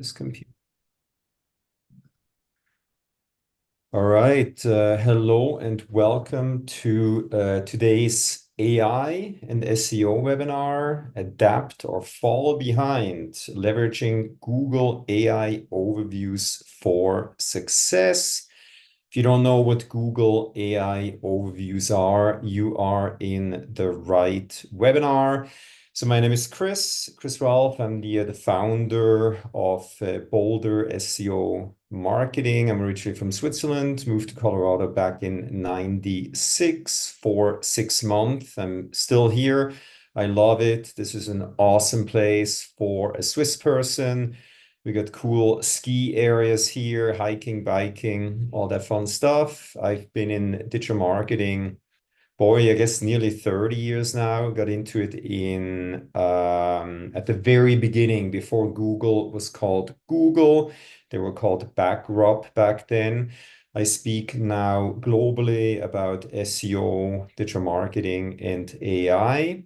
This computer. All right. Hello and welcome to today's AI and SEO webinar, Adapt or Fall Behind, leveraging Google AI overviews for success. If you don't know what Google AI overviews are, you are in the right webinar. So my name is Chris Raulf. I'm the founder of Boulder SEO Marketing. I'm originally from Switzerland, moved to Colorado back in 96 for 6 months. I'm still here. I love it. This is an awesome place for a Swiss person. We got cool ski areas here, hiking, biking, all that fun stuff. I've been in digital marketing, boy, I guess nearly 30 years now. Got into it in at the very beginning before Google was called Google. They were called Backrub back then. I speak now globally about SEO, digital marketing, and AI.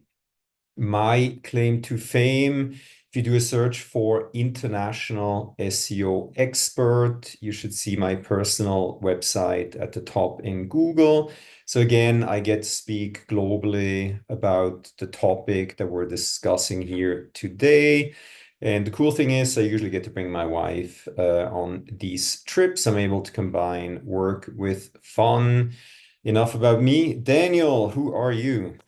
My claim to fame, if you do a search for international SEO expert, you should see my personal website at the top in Google. So again, I get to speak globally about the topic that we're discussing here today. And the cool thing is I usually get to bring my wife on these trips. I'm able to combine work with fun. Enough about me. Daniel, who are you?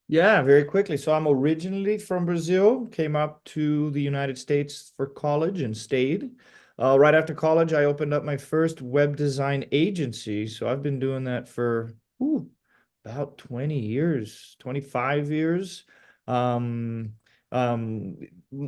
Yeah, very quickly. So I'm originally from Brazil, came up to the United States for college and stayed. Right after college, I opened up my first web design agency. So I've been doing that for about 20 years, 25 years. Um, um,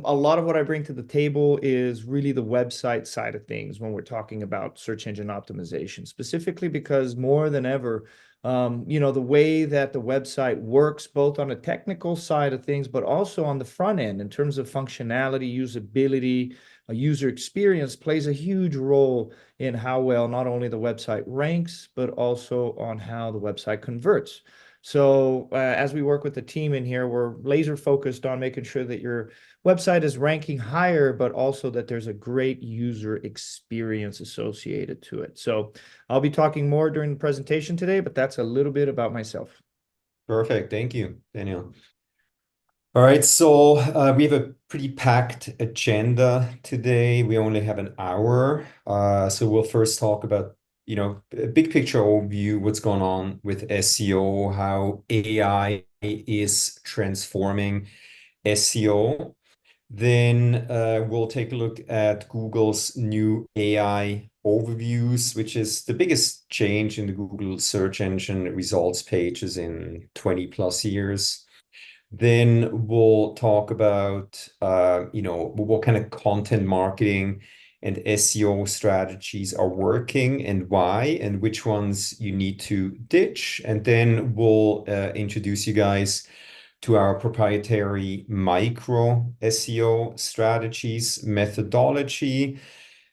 a lot of what I bring to the table is really the website side of things when we're talking about search engine optimization, specifically because more than ever, the way that the website works, both on the technical side of things, but also on the front end in terms of functionality, usability, user experience plays a huge role in how well not only the website ranks, but also on how the website converts. So as we work with the team in here, we're laser focused on making sure that your website is ranking higher, but also that there's a great user experience associated to it. So I'll be talking more during the presentation today, but that's a little bit about myself. Perfect. Thank you, Daniel. All right, so we have a pretty packed agenda today. We only have an hour. So we'll first talk about, a big picture overview, what's going on with SEO, how AI is transforming SEO. Then we'll take a look at Google's new AI overviews, which is the biggest change in the Google search engine results pages in 20 plus years. Then we'll talk about, what kind of content marketing and SEO strategies are working and why, and which ones you need to ditch. And then we'll introduce you guys to our proprietary micro SEO strategies methodology.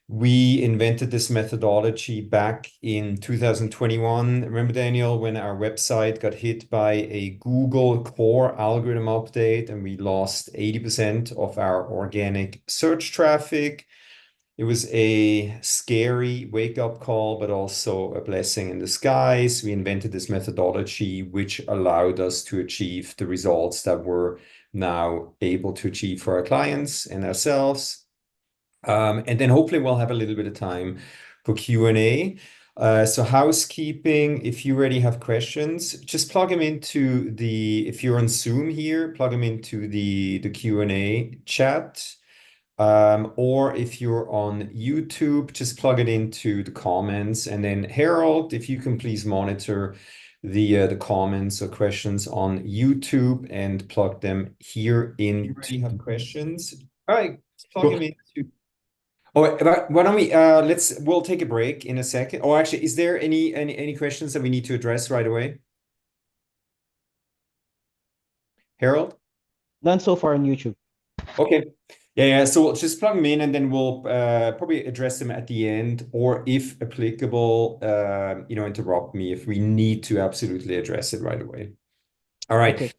We invented this methodology back in 2021. Remember, Daniel, when our website got hit by a Google core algorithm update and we lost 80% of our organic search traffic? It was a scary wake-up call, but also a blessing in disguise. We invented this methodology, which allowed us to achieve the results that we're now able to achieve for our clients and ourselves. And then hopefully we'll have a little bit of time for Q&A. So housekeeping, if you already have questions, just plug them into if you're on Zoom here, plug them into the Q&A chat. Or if you're on YouTube, just plug it into the comments. And then Harold, if you can please monitor the comments or questions on YouTube and plug them here in. Do you have questions? All right, plug them into. Oh, why don't we'll take a break in a second. Oh, actually, is there any questions that we need to address right away? Harold? None so far on YouTube. Okay. Yeah. So we'll just plug them in and then we'll probably address them at the end, or if applicable, interrupt me if we need to absolutely address it right away. All right. Okay.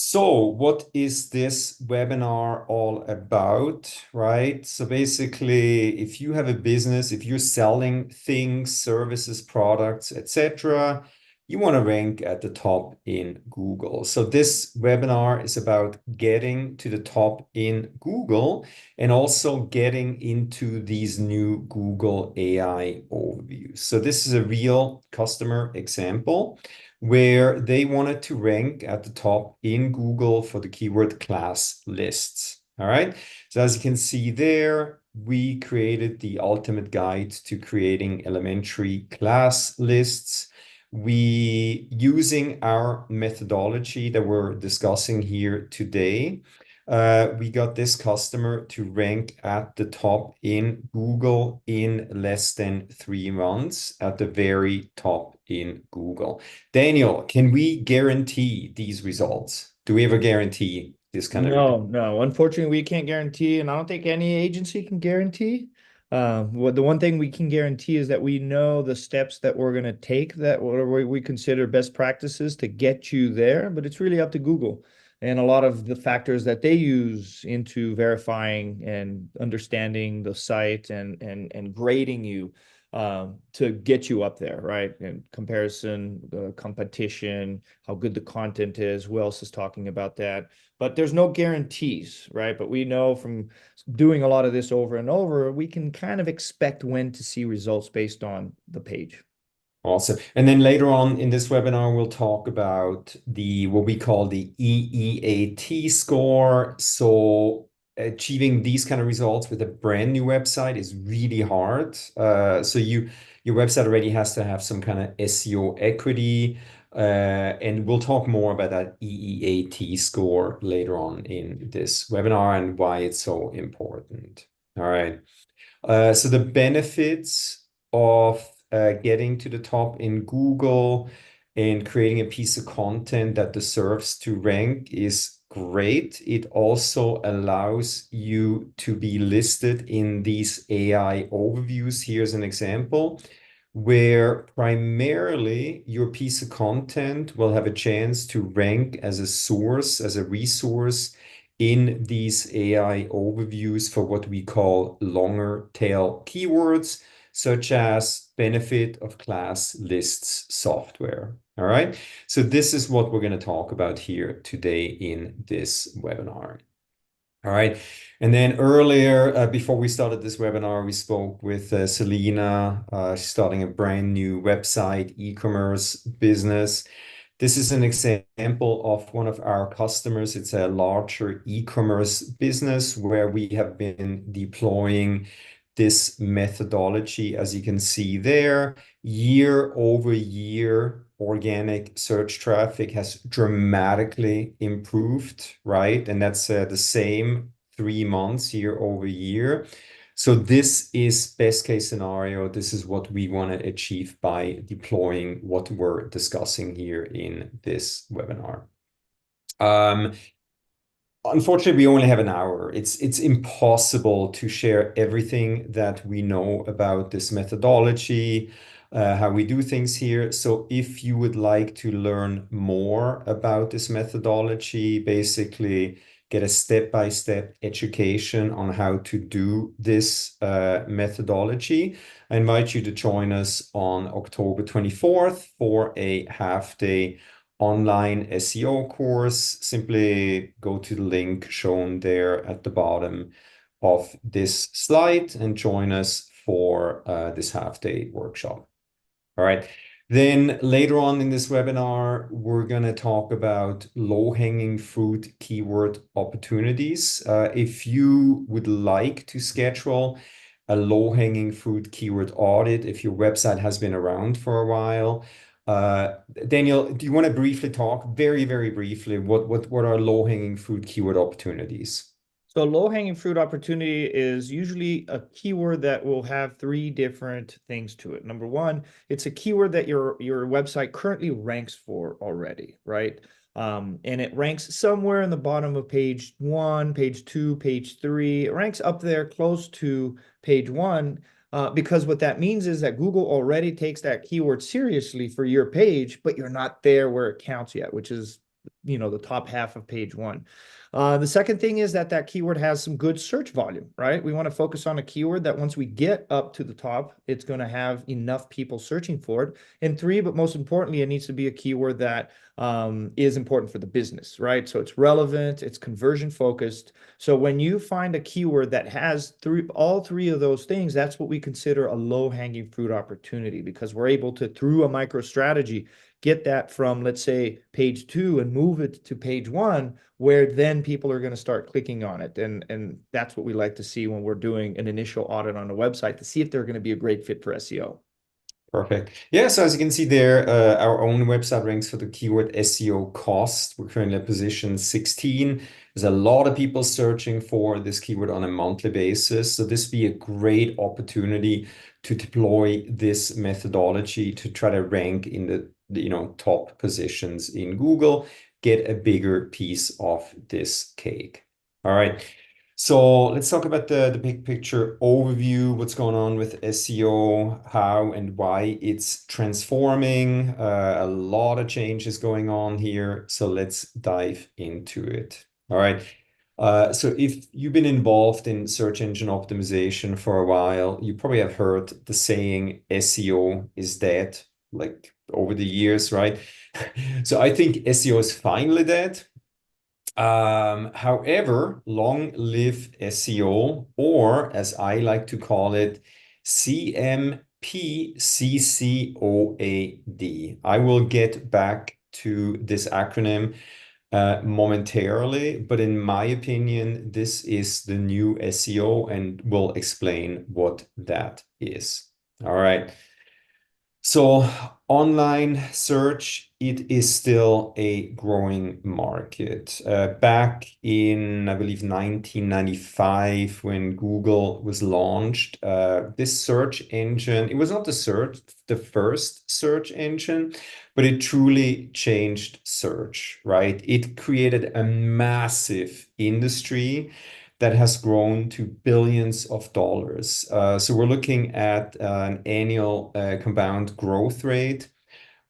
So, what is this webinar all about, right? So basically, if you have a business, if you're selling things, services, products, etc., you want to rank at the top in Google. So this webinar is about getting to the top in Google and also getting into these new Google AI overviews. So this is a real customer example where they wanted to rank at the top in Google for the keyword class lists. All right. So as you can see there, we created the ultimate guide to creating elementary class lists. We, using our methodology that we're discussing here today, we got this customer to rank at the top in Google in less than 3 months, at the very top in Google. Daniel, can we guarantee these results? Do we ever guarantee this kind of result? No. Unfortunately, we can't guarantee, and I don't think any agency can guarantee. What the one thing we can guarantee is that we know the steps that we're going to take that we consider best practices to get you there, but it's really up to Google and a lot of the factors that they use into verifying and understanding the site and grading you to get you up there, right? And comparison, competition, how good the content is, who else is talking about that. But there's no guarantees, right? But we know from doing a lot of this over and over, we can kind of expect when to see results based on the page. Awesome. And then later on in this webinar, we'll talk about the what we call the EEAT score. So achieving these kind of results with a brand new website is really hard. So your website already has to have some kind of SEO equity. And we'll talk more about that EEAT score later on in this webinar and why it's so important. All right. So the benefits of getting to the top in Google and creating a piece of content that deserves to rank is great. It also allows you to be listed in these AI overviews. Here's an example where primarily your piece of content will have a chance to rank as a source, as a resource in these AI overviews for what we call longer tail keywords, such as benefit of class lists software. All right. So this is what we're going to talk about here today in this webinar. All right. And then earlier, before we started this webinar, we spoke with Selena, starting a brand new website, e-commerce business. This is an example of one of our customers. It's a larger e-commerce business where we have been deploying this methodology. As you can see there, year over year, organic search traffic has dramatically improved, right? And that's the same 3 months year over year. So this is best case scenario. This is what we want to achieve by deploying what we're discussing here in this webinar. Unfortunately, we only have an hour. It's impossible to share everything that we know about this methodology, how we do things here. So if you would like to learn more about this methodology, basically get a step-by-step education on how to do this methodology, I invite you to join us on October 24th for a half-day online SEO course. Simply go to the link shown there at the bottom of this slide and join us for this half-day workshop. All right. Then later on in this webinar, we're going to talk about low-hanging fruit keyword opportunities. If you would like to schedule a low-hanging fruit keyword audit, if your website has been around for a while, Daniel, do you want to briefly talk very, very briefly what are low-hanging fruit keyword opportunities? So low-hanging fruit opportunity is usually a keyword that will have three different things to it. Number one, it's a keyword that your website currently ranks for already, right? And it ranks somewhere in the bottom of page 1, page 2, page 3. It ranks up there close to page 1 because what that means is that Google already takes that keyword seriously for your page, but you're not there where it counts yet, which is the top half of page one. The second thing is that keyword has some good search volume, right? We want to focus on a keyword that once we get up to the top, it's going to have enough people searching for it. And three, but most importantly, it needs to be a keyword that is important for the business, right? So it's relevant, it's conversion focused. So when you find a keyword that has all three of those things, that's what we consider a low-hanging fruit opportunity, because we're able to, through a micro strategy, get that from, let's say, page 2 and move it to page 1, where then people are going to start clicking on it. And that's what we like to see when we're doing an initial audit on a website, to see if they're going to be a great fit for SEO. Perfect. Yeah, so as you can see there, our own website ranks for the keyword SEO cost. We're currently at position 16. There's a lot of people searching for this keyword on a monthly basis. So this be a great opportunity to deploy this methodology to try to rank in the top positions in Google, get a bigger piece of this cake. All right. So let's talk about the big picture overview, what's going on with SEO, how and why it's transforming. A lot of changes going on here. So let's dive into it. All right. So if you've been involved in search engine optimization for a while, you probably have heard the saying SEO is dead, like over the years, right? So I think SEO is finally dead. However, long live SEO, or as I like to call it, CMPCCOAD. I will get back to this acronym momentarily, but in my opinion, this is the new SEO, and we'll explain what that is. All right. So online search, it is still a growing market. Back in, I believe, 1995, when Google was launched, this search engine, it was not the first search engine, but it truly changed search, right? It created a massive industry that has grown to billions of dollars. So we're looking at an annual compound growth rate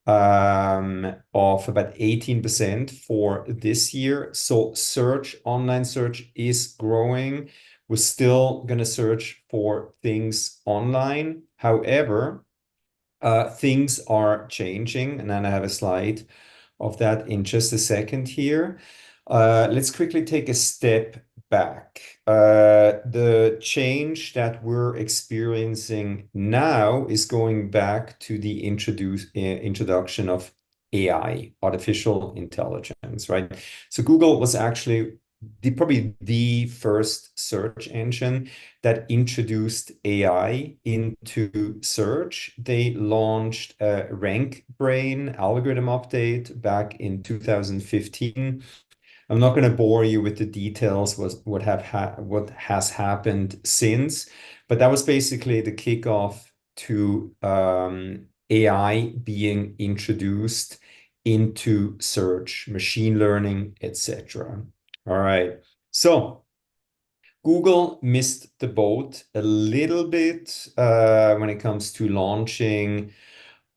of about 18% for this year. So online search is growing. We're still going to search for things online. However, things are changing, and then I have a slide of that in just a second here. Let's quickly take a step back. The change that we're experiencing now is going back to the introduction of AI, artificial intelligence, right? So Google was actually probably the first search engine that introduced AI into search. They launched a Rank Brain algorithm update back in 2015. I'm not going to bore you with the details what has happened since, but that was basically the kickoff to AI being introduced into search, machine learning, etc. All right. So Google missed the boat a little bit when it comes to launching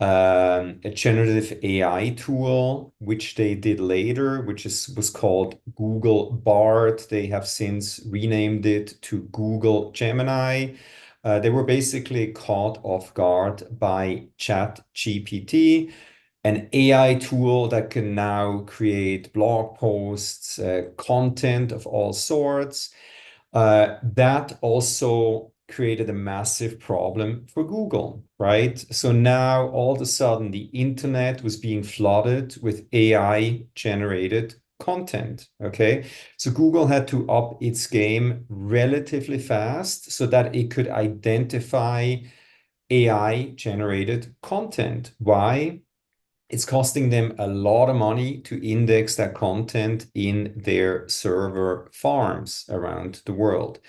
a generative AI tool, which they did later, was called Google Bard. They have since renamed it to Google Gemini. They were basically caught off guard by ChatGPT, an AI tool that can now create blog posts, content of all sorts. That also created a massive problem for Google, right? So now all of a sudden the internet was being flooded with AI generated content. Okay. So Google had to up its game relatively fast so that it could identify AI generated content. Why? It's costing them a lot of money to index that content in their server farms around the world.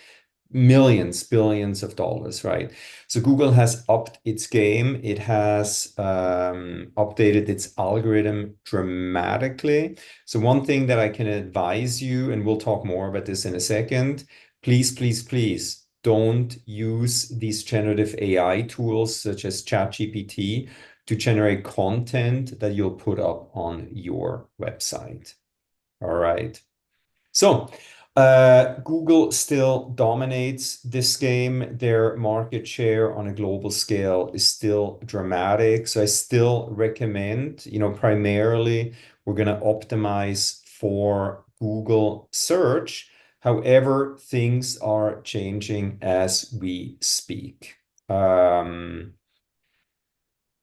Millions, billions of dollars, right? So Google has upped its game. It has updated its algorithm dramatically. So one thing that I can advise you, and we'll talk more about this in a second, please, please, please don't use these generative AI tools such as ChatGPT to generate content that you'll put up on your website. All right. So Google still dominates this game. Their market share on a global scale is still dramatic. So I still recommend, primarily we're going to optimize for Google search. However, things are changing as we speak.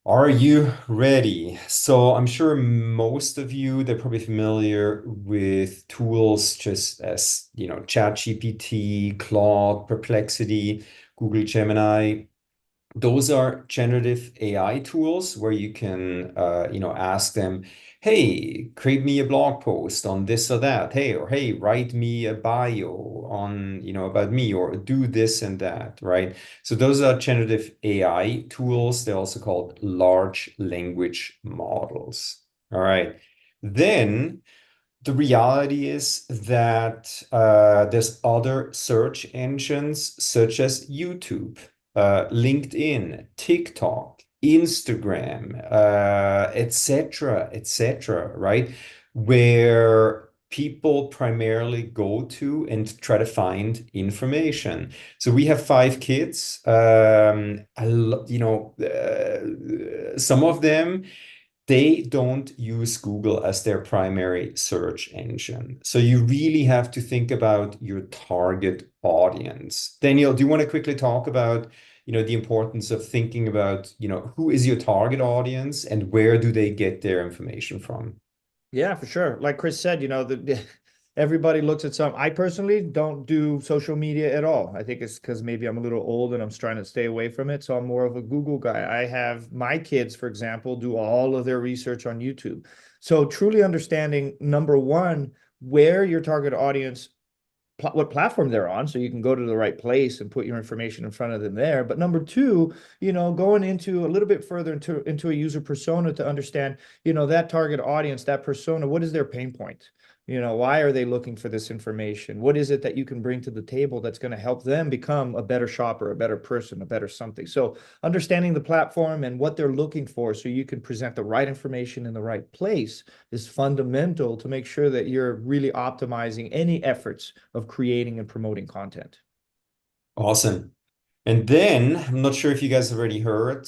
Are you ready? So I'm sure most of you, they're probably familiar with tools just as, ChatGPT, Claude, Perplexity, Google Gemini. Those are generative AI tools where you can, ask them, hey, create me a blog post on this or that. Hey, or hey, write me a bio on, about me, or do this and that, right? So those are generative AI tools. They're also called large language models. All right. Then the reality is that there's other search engines such as YouTube, LinkedIn, TikTok, Instagram, etc., right? Where people primarily go to and try to find information. So we have 5 kids. Some of them, they don't use Google as their primary search engine. So you really have to think about your target audience. Daniel, do you want to quickly talk about, the importance of thinking about, who is your target audience and where do they get their information from? Yeah, for sure. Like Chris said, everybody looks at some. I personally don't do social media at all. I think it's because maybe I'm a little old and I'm trying to stay away from it. So I'm more of a Google guy. I have my kids, for example, do all of their research on YouTube. So truly understanding, number one, where your target audience, what platform they're on, so you can go to the right place and put your information in front of them there. But number two, going into a little bit further into a user persona to understand, that target audience, that persona, what is their pain point? Why are they looking for this information? What is it that you can bring to the table that's going to help them become a better shopper, a better person, a better something? So understanding the platform and what they're looking for so you can present the right information in the right place is fundamental to make sure that you're really optimizing any efforts of creating and promoting content. Awesome. And then I'm not sure if you guys already heard,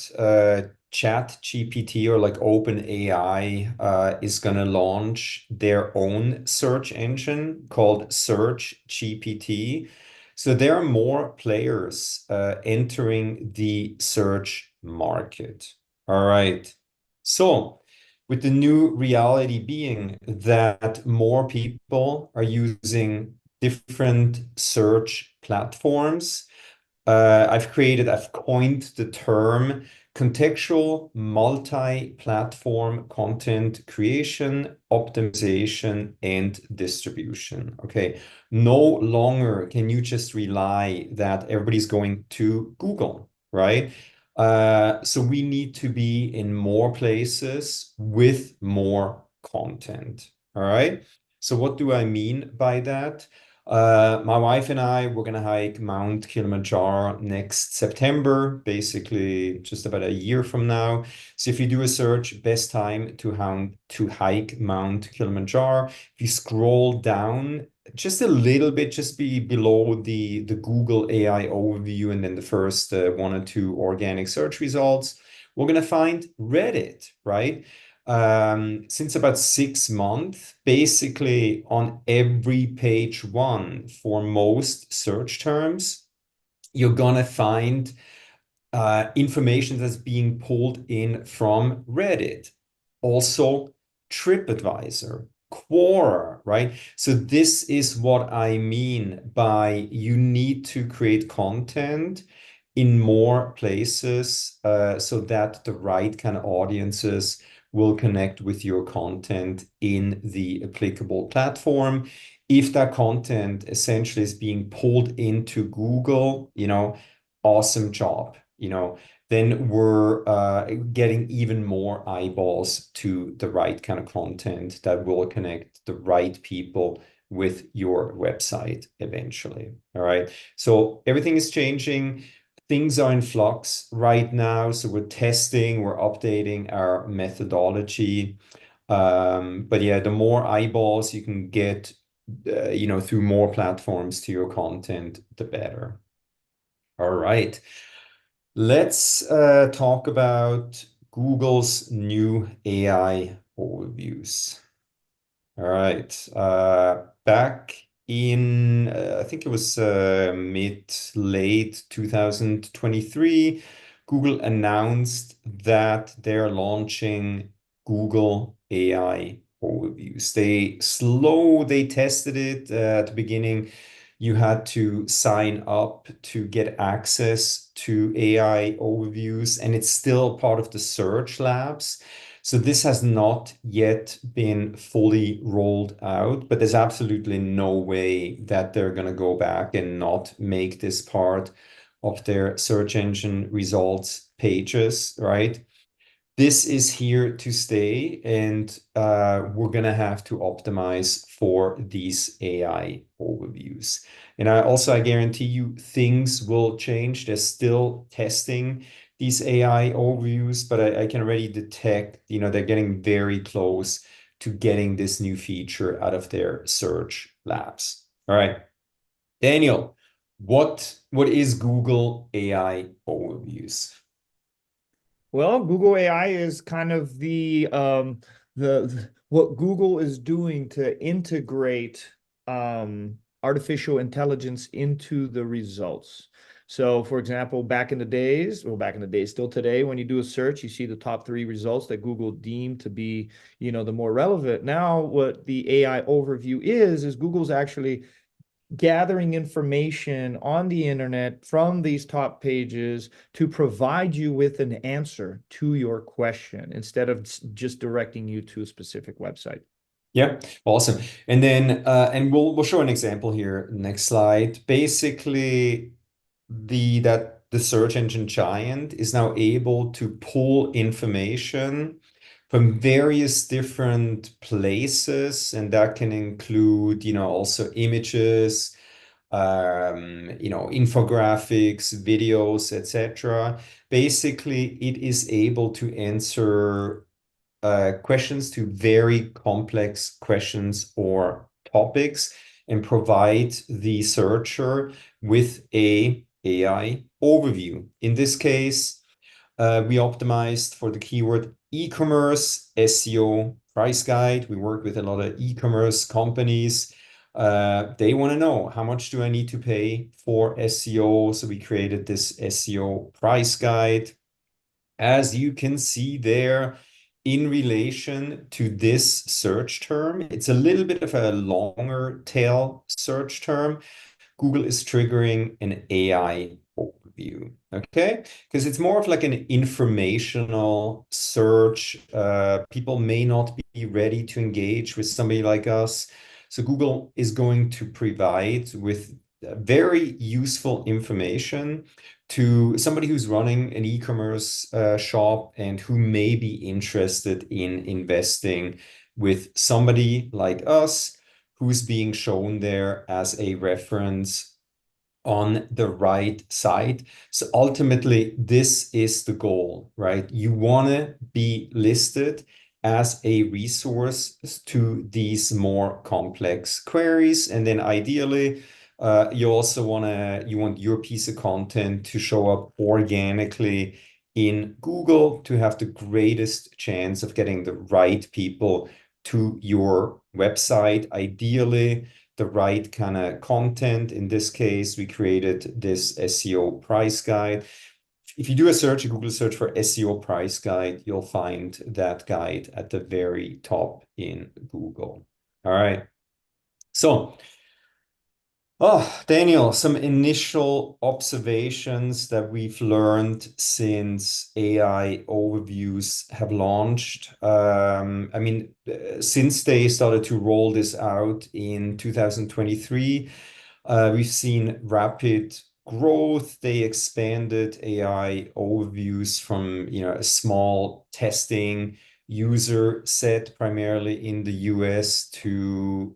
Chat GPT or like OpenAI is gonna launch their own search engine called Search GPT. So there are more players entering the search market. All right. So with the new reality being that more people are using different search platforms, I've coined the term contextual multi-platform content creation, optimization, and distribution. Okay. No longer can you just rely that everybody's going to Google, right? So we need to be in more places with more content. All right. So what do I mean by that? My wife and I, we're gonna hike Mount Kilimanjaro next September, basically just about a year from now. So if you do a search, best time to hike Mount Kilimanjaro, if you scroll down just a little bit, just be below the Google AI overview, and then the first 1 or 2 organic search results, we're gonna find Reddit, right? Since about 6 months, basically on every page one for most search terms, you're gonna find information that's being pulled in from Reddit. Also, TripAdvisor, Quora, right? So this is what I mean by you need to create content in more places so that the right kind of audiences will connect with your content in the applicable platform. If that content essentially is being pulled into Google, awesome job. Then we're getting even more eyeballs to the right kind of content that will connect the right people with your website eventually. All right. So everything is changing. things are in flux right now, so we're testing, we're updating our methodology. But yeah, the more eyeballs you can get, through more platforms to your content, the better. All right. Let's talk about Google's new AI overviews. All right. Back in, I think it was late 2023, Google announced that they're launching Google AI overviews. They tested it at the beginning. You had to sign up to get access to AI overviews, and it's still part of the search labs. So this has not yet been fully rolled out, but there's absolutely no way that they're going to go back and not make this part of their search engine results pages, right? This is here to stay, and we're going to have to optimize for these AI overviews. And I guarantee you things will change. They're still testing these AI overviews, but I can already detect, they're getting very close to getting this new feature out of their search labs. All right, Daniel, what is Google AI overviews? Well, Google AI is kind of what Google is doing to integrate artificial intelligence into the results. So, for example, back in the days, still today, when you do a search, you see the top 3 results that Google deemed to be, the more relevant. Now, what the AI overview is Google's actually gathering information on the internet from these top pages to provide you with an answer to your question instead of just directing you to a specific website. Yeah, awesome. And then and we'll show an example here. Next slide. Basically, the search engine giant is now able to pull information from various different places, and that can include, also images, infographics, videos, etc. Basically, it is able to answer questions to very complex questions or topics and provide the searcher with a AI overview. In this case, we optimized for the keyword e-commerce, SEO, price guide. We work with a lot of e-commerce companies. They want to know, how much do I need to pay for SEO? So we created this SEO price guide. As you can see there, in relation to this search term, it's a little bit of a longer tail search term. Google is triggering an AI overview, okay? Because it's more of like an informational search. People may not be ready to engage with somebody like us. So Google is going to provide with very useful information to somebody who's running an e-commerce shop and who may be interested in investing with somebody like us, who's being shown there as a reference on the right side. So ultimately, this is the goal, right? You want to be listed as a resource to these more complex queries. And then ideally, you want your piece of content to show up organically in Google to have the greatest chance of getting the right people to your website. Ideally, the right kind of content. In this case, we created this SEO price guide. If you do a Google search for SEO price guide, you'll find that guide at the very top in Google. All right. So, Daniel, some initial observations that we've learned since AI overviews have launched. Since they started to roll this out in 2023, we've seen rapid growth. They expanded AI overviews from, a small testing user set primarily in the US to,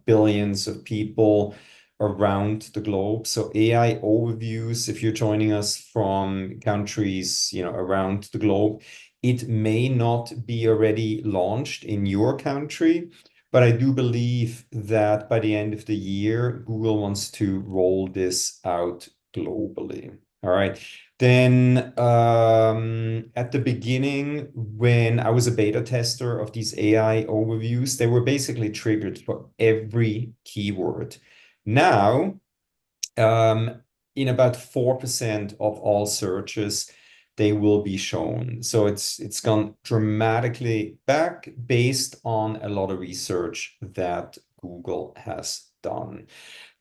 billions of people around the globe. So AI overviews, if you're joining us from countries, around the globe, it may not be already launched in your country, but I do believe that by the end of the year, Google wants to roll this out globally. All right. Then at the beginning, when I was a beta tester of these AI overviews, they were basically triggered for every keyword. Now, in about 4% of all searches, they will be shown. So it's gone dramatically back based on a lot of research that Google has done.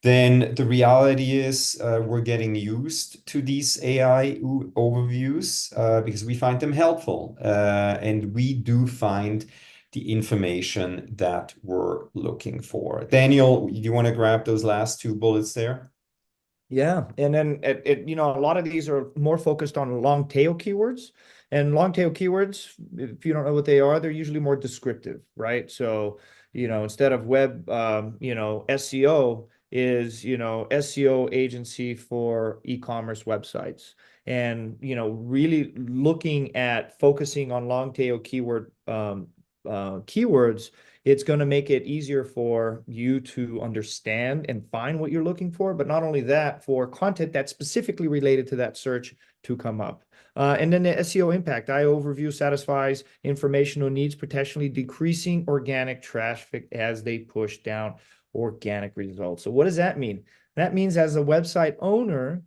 Then the reality is we're getting used to these AI overviews because we find them helpful. And we do find the information that we're looking for. Daniel, you want to grab those last two bullets there? Yeah, and then a lot of these are more focused on long tail keywords. And long tail keywords, if you don't know what they are, they're usually more descriptive, right? So, instead of web, SEO is, SEO agency for e-commerce websites. And, really looking at focusing on long tail keywords, it's going to make it easier for you to understand and find what you're looking for. But not only that, for content that's specifically related to that search to come up. And then the SEO impact. overview satisfies informational needs, potentially decreasing organic traffic as they push down organic results. So what does that mean? That means as a website owner,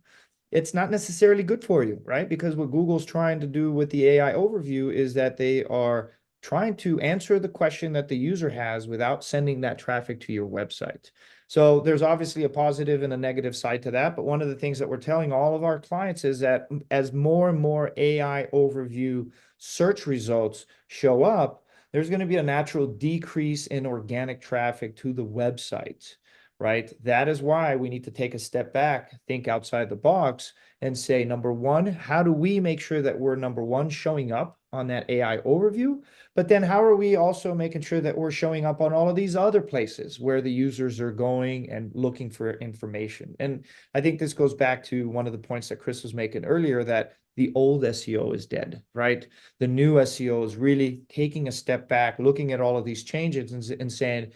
it's not necessarily good for you, right? Because what Google's trying to do with the AI overview is that they are trying to answer the question that the user has without sending that traffic to your website. So there's obviously a positive and a negative side to that. But one of the things that we're telling all of our clients is that as more and more AI overview search results show up, there's going to be a natural decrease in organic traffic to the website, right? That is why we need to take a step back, think outside the box, and say, number one, how do we make sure that we're number one showing up on that AI overview? But then how are we also making sure that we're showing up on all of these other places where the users are going and looking for information? And I think this goes back to one of the points that Chris was making earlier, that the old SEO is dead, right? The new SEO is really taking a step back, looking at all of these changes and saying,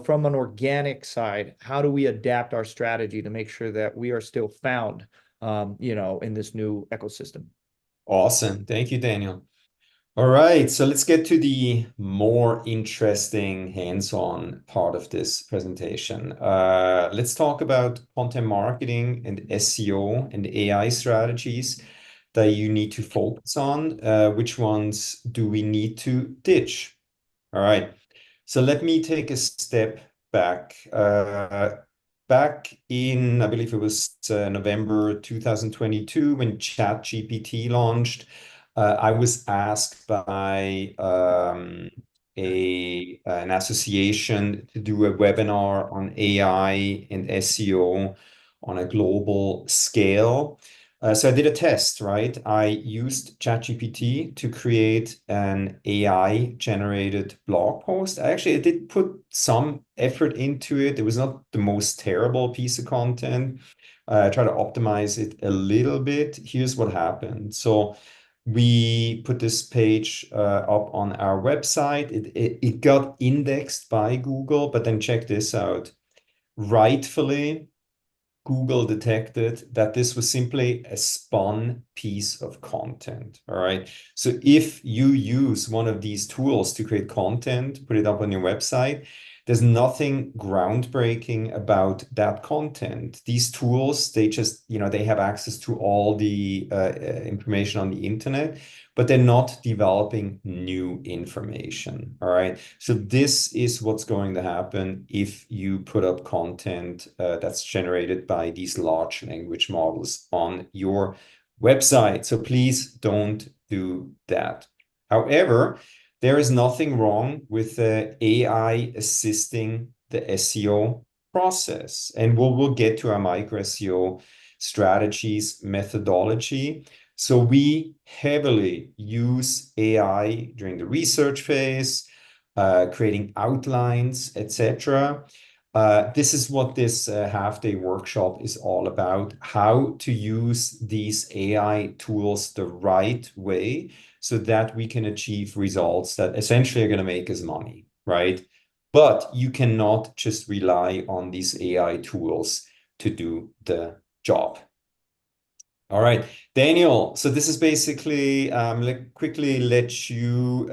from an organic side, how do we adapt our strategy to make sure that we are still found, in this new ecosystem? Awesome. Thank you, Daniel. All right, so let's get to the more interesting hands-on part of this presentation. Let's talk about content marketing and SEO and AI strategies that you need to focus on. Which ones do we need to ditch? All right, so let me take a step back. Back in, I believe it was November 2022 when ChatGPT launched. I was asked by an association to do a webinar on AI and SEO on a global scale. So I did a test, right? I used ChatGPT to create an AI-generated blog post. I did put some effort into it. It was not the most terrible piece of content. I try to optimize it a little bit. Here's what happened. So we put this page up on our website. It got indexed by Google, but then check this out. Rightfully, Google detected that this was simply a spun piece of content. All right. So if you use one of these tools to create content, put it up on your website, there's nothing groundbreaking about that content. These tools, they just, they have access to all the information on the internet, but they're not developing new information. All right. So this is what's going to happen if you put up content that's generated by these large language models on your website. So please don't do that. However, there is nothing wrong with the AI assisting the SEO process. And we'll get to our micro SEO strategies methodology. So we heavily use AI during the research phase, creating outlines, etc. This is what this half-day workshop is all about, how to use these AI tools the right way so that we can achieve results that essentially are going to make us money, right? But you cannot just rely on these AI tools to do the job. All right, Daniel. So this is basically, quickly let you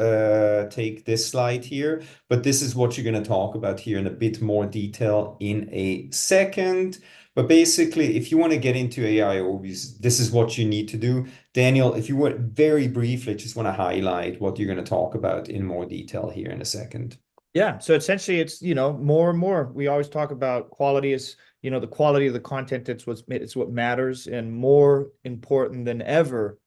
take this slide here, but this is what you're going to talk about here in a bit more detail in a second. But basically, if you want to get into AI overviews, this is what you need to do. Daniel, if you would very briefly just want to highlight what you're going to talk about in more detail here in a second. Yeah. So essentially it's, more and more, we always talk about quality is, the quality of the content. It's what matters, and more important than ever,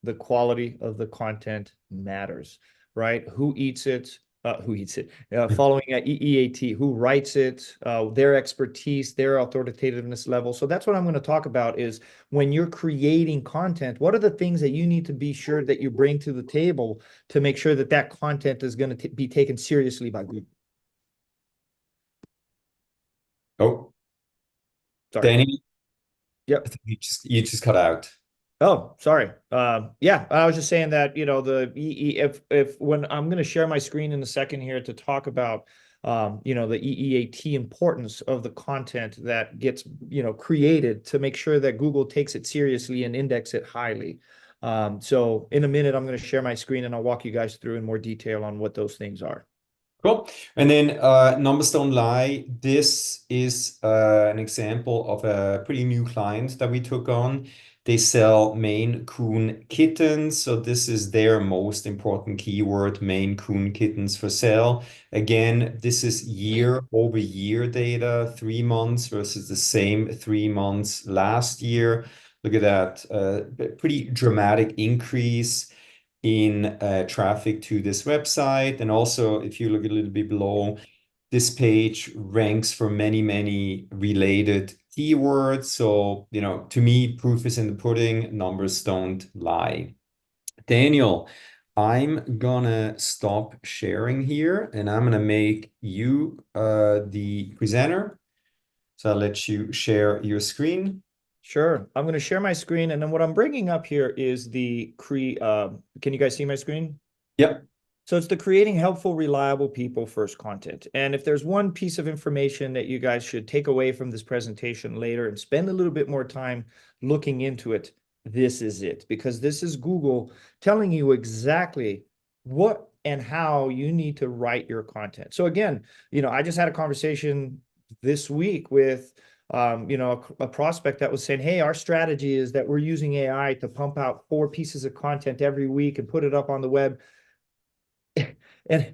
the quality of the content matters, right? Who eats it? Following EEAT, who writes it, their expertise, their authoritativeness level. So that's what I'm going to talk about is when you're creating content, what are the things that you need to be sure that you bring to the table to make sure that that content is going to be taken seriously by Google? Oh, Sorry. Danny, Yep. I think you just cut out. Oh, sorry. Yeah, I was just saying that, if when I'm going to share my screen in a second here to talk about, the EEAT importance of the content that gets, created to make sure that Google takes it seriously and index it highly. So in a minute, I'm going to share my screen and I'll walk you guys through in more detail on what those things are. Cool. And then numbers don't lie. This is an example of a pretty new client that we took on. They sell Maine Coon kittens. So this is their most important keyword, Maine Coon kittens for sale. Again, this is year-over-year data, 3 months versus the same 3 months last year. Look at that, pretty dramatic increase in traffic to this website. And also, if you look a little bit below, this page ranks for many, many related keywords. So, to me, proof is in the pudding, numbers don't lie. Daniel, I'm gonna stop sharing here and I'm gonna make you the presenter. So I'll let you share your screen. Sure. I'm going to share my screen. And then what I'm bringing up here is can you guys see my screen? Yep. So it's the creating helpful, reliable people first content. And if there's one piece of information that you guys should take away from this presentation later and spend a little bit more time looking into it, this is it. Because this is Google telling you exactly what and how you need to write your content. So again, I just had a conversation this week with a prospect that was saying, hey, our strategy is that we're using AI to pump out 4 pieces of content every week and put it up on the web. And,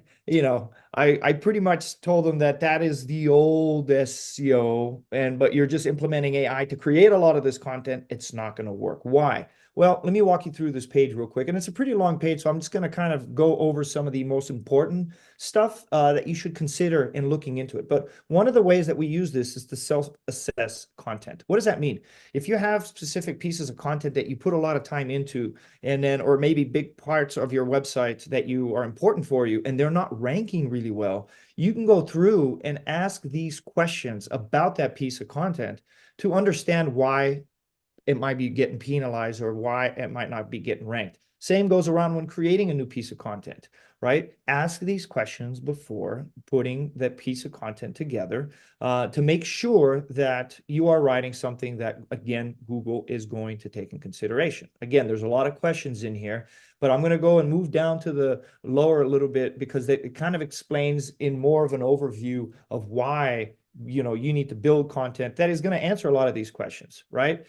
I pretty much told them that is the old SEO, but you're just implementing AI to create a lot of this content. It's not going to work. Why? Well, let me walk you through this page real quick. And it's a pretty long page, so I'm just going to kind of go over some of the most important stuff that you should consider in looking into it. But one of the ways that we use this is to self-assess content. What does that mean? If you have specific pieces of content that you put a lot of time into, and then, or maybe big parts of your website that you are important for you, and they're not ranking really well, you can go through and ask these questions about that piece of content to understand why it might be getting penalized or why it might not be getting ranked. Same goes around when creating a new piece of content, right? Ask these questions before putting that piece of content together to make sure that you are writing something that, again, Google is going to take in consideration. Again, there's a lot of questions in here, but I'm going to go and move down to the lower a little bit because it kind of explains in more of an overview of why you need to build content that is going to answer a lot of these questions, right?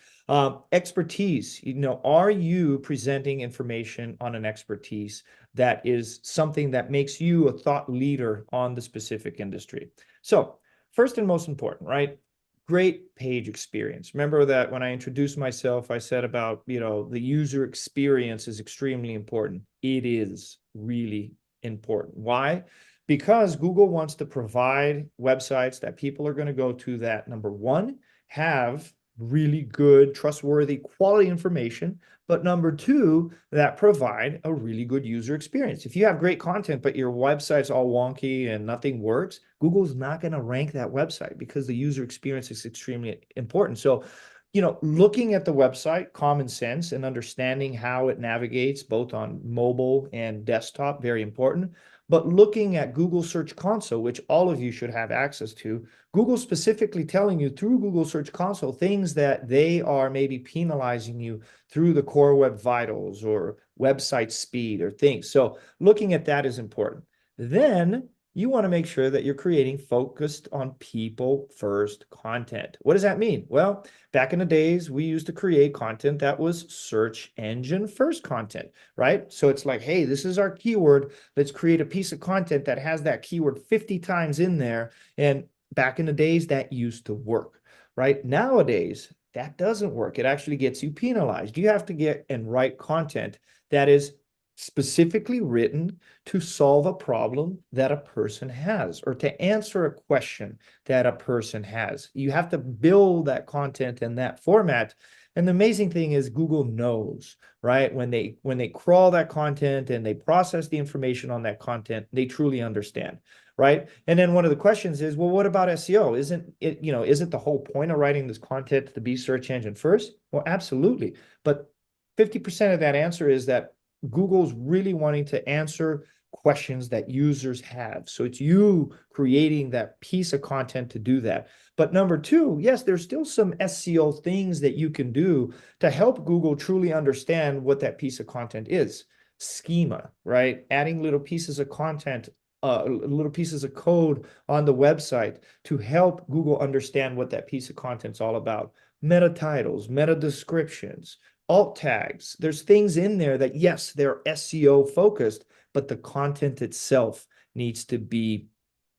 Expertise, are you presenting information on an expertise that is something that makes you a thought leader on the specific industry? So first and most important, right? Great page experience. Remember that when I introduced myself, I said about, the user experience is extremely important. It is really important. Why? Because Google wants to provide websites that people are going to go to that, number one, have really good, trustworthy, quality information, but number two, that provide a really good user experience. If you have great content, but your website's all wonky and nothing works, Google's not going to rank that website because the user experience is extremely important. So, looking at the website, common sense, and understanding how it navigates both on mobile and desktop, very important. But looking at Google Search Console, which all of you should have access to, Google specifically telling you through Google Search Console things that they are maybe penalizing you through the Core Web Vitals or website speed or things. So looking at that is important. Then you want to make sure that you're creating focused on people first content. What does that mean? Well, back in the days, we used to create content that was search engine first content, right? So it's like, hey, this is our keyword. Let's create a piece of content that has that keyword 50 times in there. And back in the days, that used to work, right? Nowadays, that doesn't work. It actually gets you penalized. You have to get and write content that is specifically written to solve a problem that a person has or to answer a question that a person has. You have to build that content in that format. And the amazing thing is Google knows, right? When they crawl that content and they process the information on that content, they truly understand, right? And then one of the questions is, well, what about SEO? Isn't the whole point of writing this content to be search engine first? Well, absolutely. But 50% of that answer is that Google's really wanting to answer questions that users have. So it's you creating that piece of content to do that. But number two, yes, there's still some SEO things that you can do to help Google truly understand what that piece of content is. Schema, right? Adding little pieces of content, little pieces of code on the website to help Google understand what that piece of content's all about. Meta titles, meta descriptions, alt tags. There's things in there that, yes, they're SEO focused, but the content itself needs to be,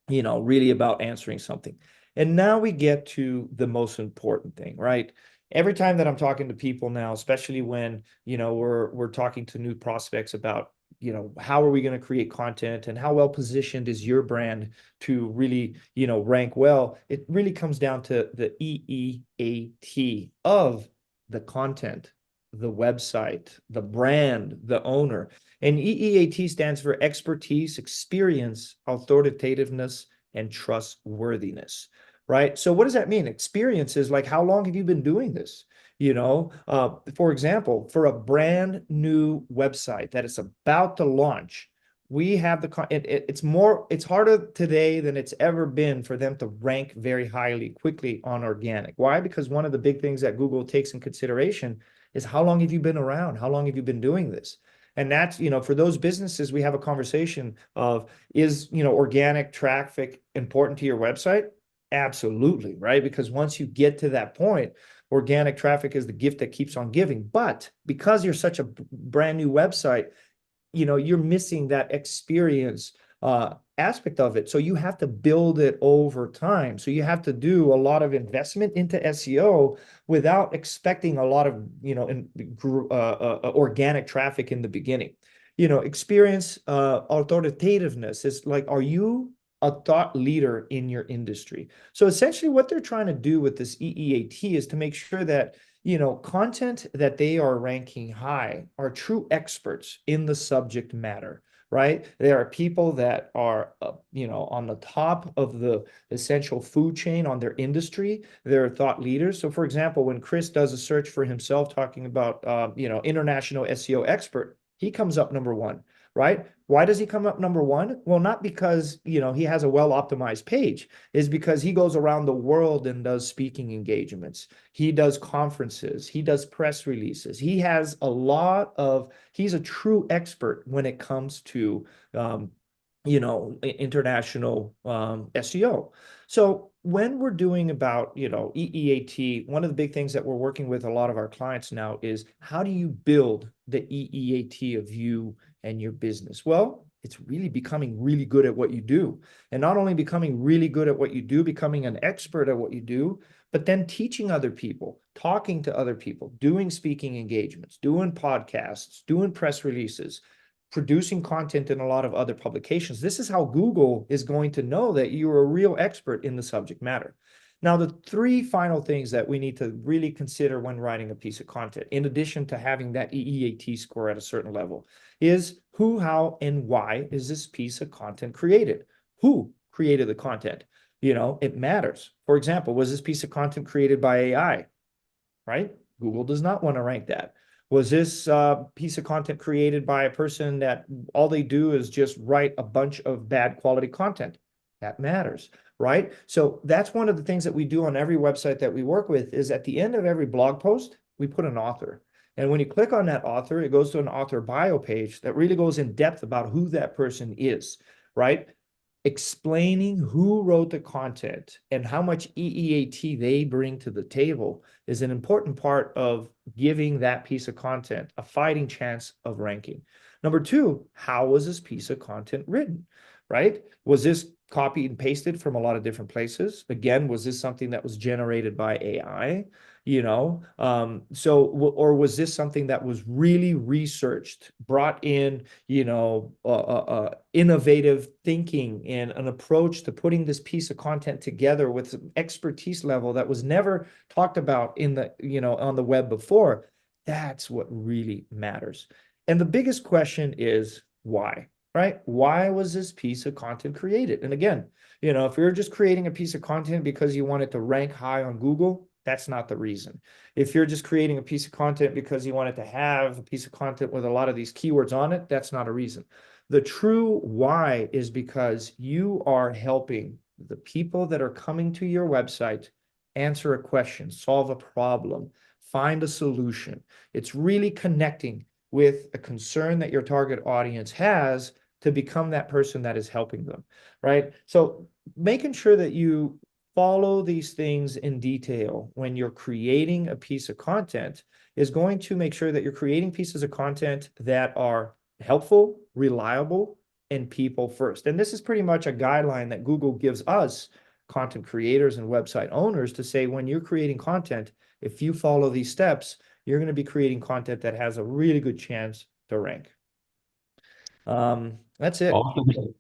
really about answering something. And now we get to the most important thing, right? Every time that I'm talking to people now, especially when, we're talking to new prospects about, how are we going to create content and how well positioned is your brand to really, rank well, it really comes down to the EEAT of the content, the website, the brand, the owner. And EEAT stands for expertise, experience, authoritativeness, and trustworthiness, right? So what does that mean? Experience is like, how long have you been doing this? For example, for a brand new website that is about to launch, we have it's harder today than it's ever been for them to rank very highly quickly on organic. Why? Because one of the big things that Google takes in consideration is how long have you been around? How long have you been doing this? And that's, for those businesses, we have a conversation of, is, organic traffic important to your website? Absolutely, right? Because once you get to that point, organic traffic is the gift that keeps on giving. But because you're such a brand new website, you're missing that experience aspect of it. So you have to build it over time. So you have to do a lot of investment into SEO without expecting a lot of, organic traffic in the beginning. Experience, authoritativeness is like, are you a thought leader in your industry? So essentially what they're trying to do with this EEAT is to make sure that content that they are ranking high are true experts in the subject matter, right? There are people that are, on the top of the essential food chain on their industry. They're thought leaders. So for example, when Chris does a search for himself talking about, international SEO expert, he comes up number one, right? Why does he come up number one? Well, not because, he has a well-optimized page, is because he goes around the world and does speaking engagements. He does conferences. He does press releases. He's a true expert when it comes to, international SEO. So when we're doing about, EEAT, one of the big things that we're working with a lot of our clients now is, how do you build the EEAT of you and your business? Well, it's really becoming really good at what you do. And not only becoming really good at what you do, becoming an expert at what you do, but then teaching other people, talking to other people, doing speaking engagements, doing podcasts, doing press releases, producing content in a lot of other publications. This is how Google is going to know that you're a real expert in the subject matter. Now, the three final things that we need to really consider when writing a piece of content, in addition to having that EEAT score at a certain level, is who, how, and why is this piece of content created? Who created the content? It matters. For example, was this piece of content created by AI? Right? Google does not want to rank that. Was this piece of content created by a person that all they do is just write a bunch of bad quality content? That matters, right? So that's one of the things that we do on every website that we work with is at the end of every blog post, we put an author. And when you click on that author, it goes to an author bio page that really goes in depth about who that person is, right? Explaining who wrote the content and how much EEAT they bring to the table is an important part of giving that piece of content a fighting chance of ranking. Number two, how was this piece of content written, right? Was this copied and pasted from a lot of different places? Again, was this something that was generated by AI? Or was this something that was really researched, brought in, innovative thinking and an approach to putting this piece of content together with some expertise level that was never talked about on the web before? That's what really matters. And the biggest question is why, right? Why was this piece of content created? And again, if you're just creating a piece of content because you want it to rank high on Google, that's not the reason. If you're just creating a piece of content because you want it to have a piece of content with a lot of these keywords on it, that's not a reason. The true why is because you are helping the people that are coming to your website answer a question, solve a problem, find a solution. It's really connecting with a concern that your target audience has to become that person that is helping them, right? So making sure that you follow these things in detail when you're creating a piece of content is going to make sure that you're creating pieces of content that are helpful, reliable, and people first. And this is pretty much a guideline that Google gives us, content creators and website owners, to say when you're creating content, if you follow these steps, you're going to be creating content that has a really good chance to rank. That's it. Awesome.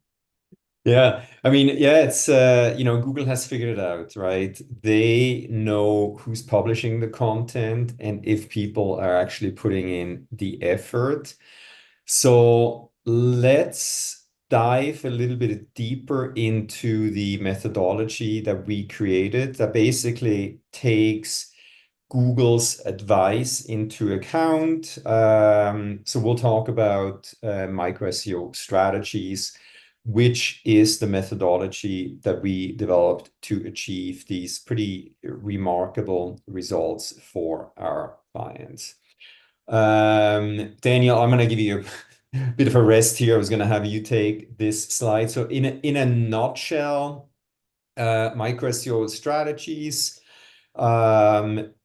Yeah, I mean, yeah, it's Google has figured it out, right? They know who's publishing the content and if people are actually putting in the effort. So let's dive a little bit deeper into the methodology that we created that basically takes Google's advice into account. So we'll talk about micro SEO strategies, which is the methodology that we developed to achieve these pretty remarkable results for our clients. Daniel, I'm going to give you a bit of a rest here. I was going to have you take this slide. So in a nutshell, micro SEO strategies.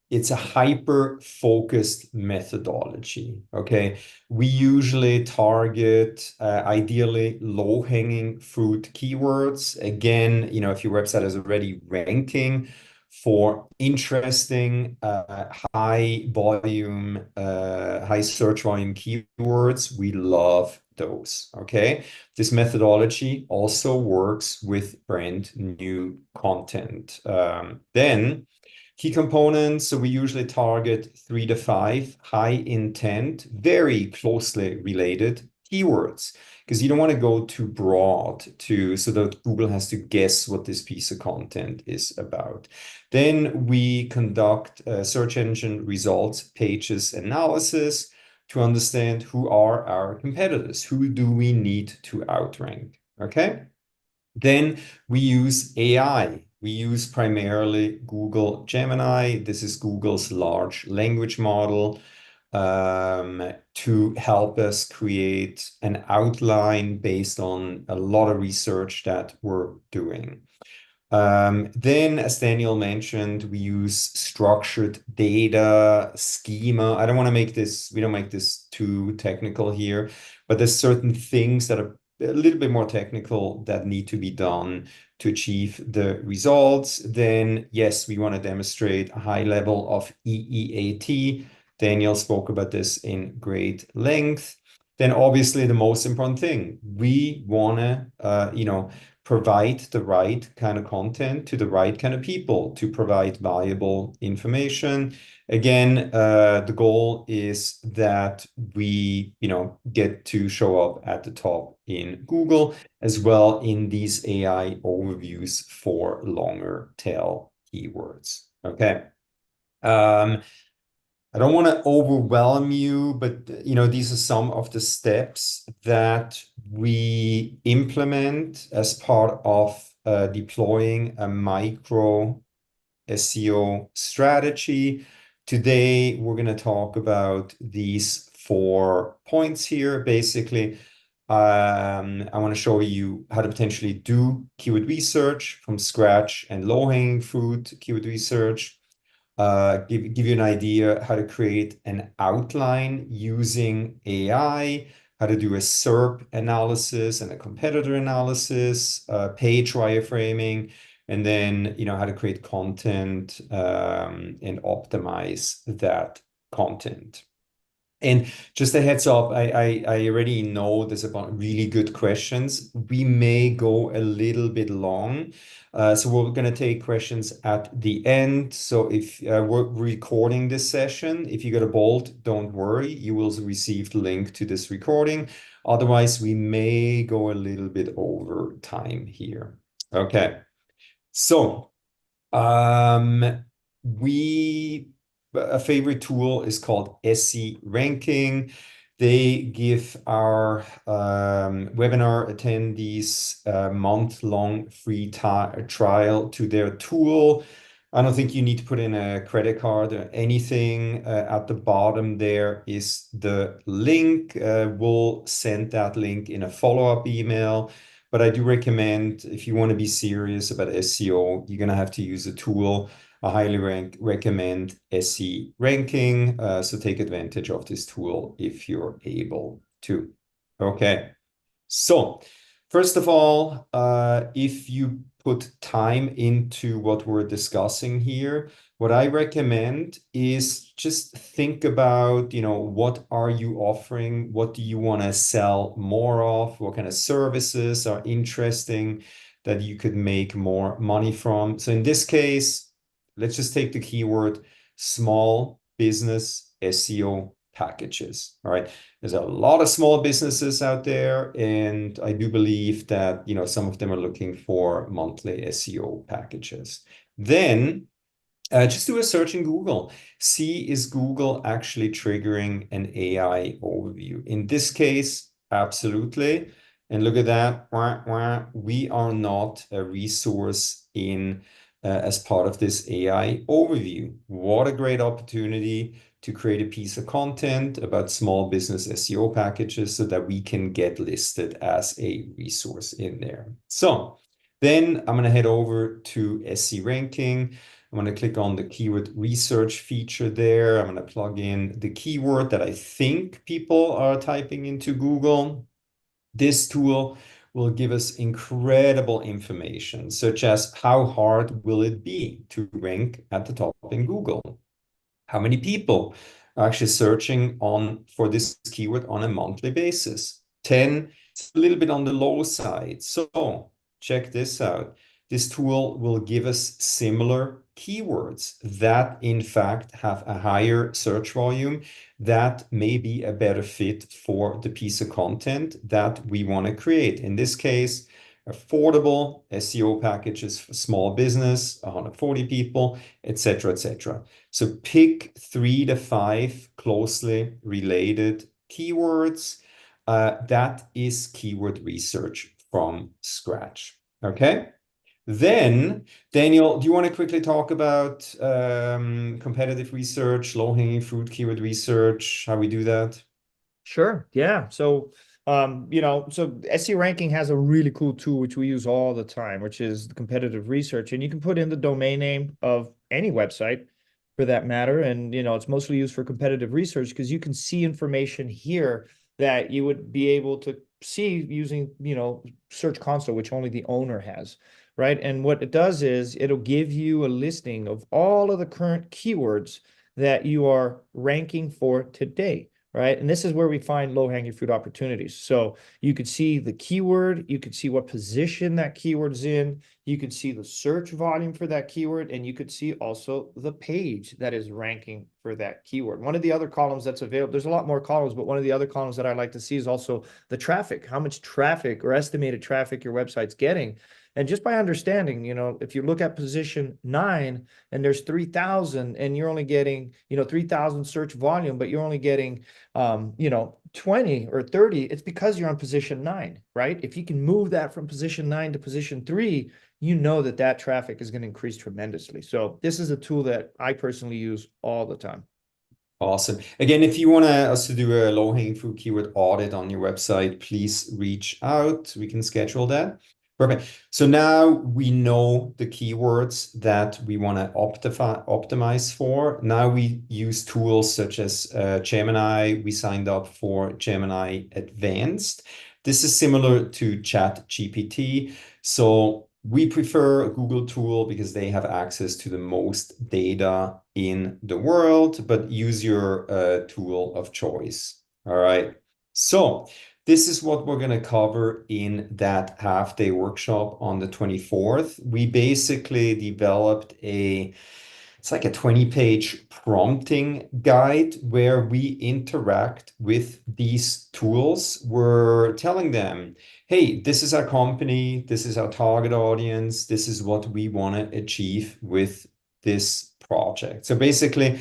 It's a hyper-focused methodology, okay? We usually target ideally low-hanging fruit keywords. Again, if your website is already ranking for interesting, high volume, high search volume keywords, we love those, okay? This methodology also works with brand new content. Then key components, so we usually target 3 to 5 high intent, very closely related keywords, because you don't want to go too broad so that Google has to guess what this piece of content is about. Then we conduct search engine results pages analysis to understand who are our competitors, who do we need to outrank, okay? Then we use AI. We use primarily Google Gemini. This is Google's large language model to help us create an outline based on a lot of research that we're doing. Then, as Daniel mentioned, we use structured data schema. I don't want to make this, we don't make this too technical here, but there's certain things that are a little bit more technical that need to be done to achieve the results. Then, yes, we want to demonstrate a high level of EEAT. Daniel spoke about this in great length. then obviously the most important thing, we want to, provide the right kind of content to the right kind of people to provide valuable information. Again, the goal is that we, get to show up at the top in Google as well in these AI overviews for longer tail keywords. Okay. I don't want to overwhelm you, but these are some of the steps that we implement as part of deploying a micro SEO strategy. Today, we're going to talk about these 4 points here. Basically, I want to show you how to potentially do keyword research from scratch and low-hanging fruit keyword research. Give you an idea how to create an outline using AI, how to do a SERP analysis and a competitor analysis, page wireframing, and then how to create content and optimize that content. And just a heads up, I already know there's about really good questions. We may go a little bit long. So we're going to take questions at the end. So if we're recording this session, if you get a bold, don't worry. You will receive the link to this recording. Otherwise, we may go a little bit over time here. Okay. So we a favorite tool is called SE Ranking. They give our webinar attendees a month-long free trial to their tool. I don't think you need to put in a credit card or anything. At the bottom there is the link. We'll send that link in a follow-up email. But I do recommend if you want to be serious about SEO, you're going to have to use a tool. I highly recommend SE Ranking. So take advantage of this tool if you're able to. Okay. So first of all, if you put time into what we're discussing here, what I recommend is just think about, what are you offering? What do you want to sell more of? What kind of services are interesting that you could make more money from? So in this case, let's just take the keyword small business SEO packages. All right. There's a lot of small businesses out there, and I do believe that, some of them are looking for monthly SEO packages. Then just do a search in Google. See, is Google actually triggering an AI overview? In this case, absolutely. And look at that. We are not a resource in as part of this AI overview. What a great opportunity to create a piece of content about small business SEO packages so that we can get listed as a resource in there. So then I'm going to head over to SE Ranking. I'm going to click on the keyword research feature there. I'm going to plug in the keyword that I think people are typing into Google. This tool will give us incredible information, such as how hard will it be to rank at the top in Google? How many people are actually searching for this keyword on a monthly basis? 10, it's a little bit on the low side. So check this out. This tool will give us similar keywords that in fact have a higher search volume that may be a better fit for the piece of content that we want to create. In this case, affordable SEO packages for small business, 140 people, etc., etc. So pick 3 to 5 closely related keywords. That is keyword research from scratch. Okay. Then, Daniel, do you want to quickly talk about competitive research, low-hanging fruit keyword research, how we do that? Sure. Yeah. So, so SE Ranking has a really cool tool which we use all the time, which is the competitive research, and you can put in the domain name of any website for that matter, and it's mostly used for competitive research because you can see information here that you would be able to see using Search Console, which only the owner has, right? And what it does is it'll give you a listing of all of the current keywords that you are ranking for today, right? And this is where we find low-hanging fruit opportunities. So you could see the keyword, you could see what position that keyword's in, you could see the search volume for that keyword, and you could see also the page that is ranking for that keyword. One of the other columns that's available, there's a lot more columns, but one of the other columns that I like to see is also the traffic, how much traffic or estimated traffic your website's getting. And just by understanding, if you look at position 9 and there's 3,000 and you're only getting, 3,000 search volume, but you're only getting, 20 or 30, it's because you're on position 9, right? If you can move that from position 9 to position 3, you know that traffic is going to increase tremendously. So this is a tool that I personally use all the time. Awesome. Again, if you want us to do a low-hanging fruit keyword audit on your website, please reach out. We can schedule that. Perfect. So now we know the keywords that we want to optimize for. Now we use tools such as Gemini. We signed up for Gemini Advanced. This is similar to ChatGPT. So we prefer a Google tool because they have access to the most data in the world, but use your tool of choice. All right. So this is what we're going to cover in that half-day workshop on the 24th. We basically developed it's like a 20-page prompting guide where we interact with these tools. We're telling them, hey, this is our company, this is our target audience, this is what we want to achieve with this project. So basically,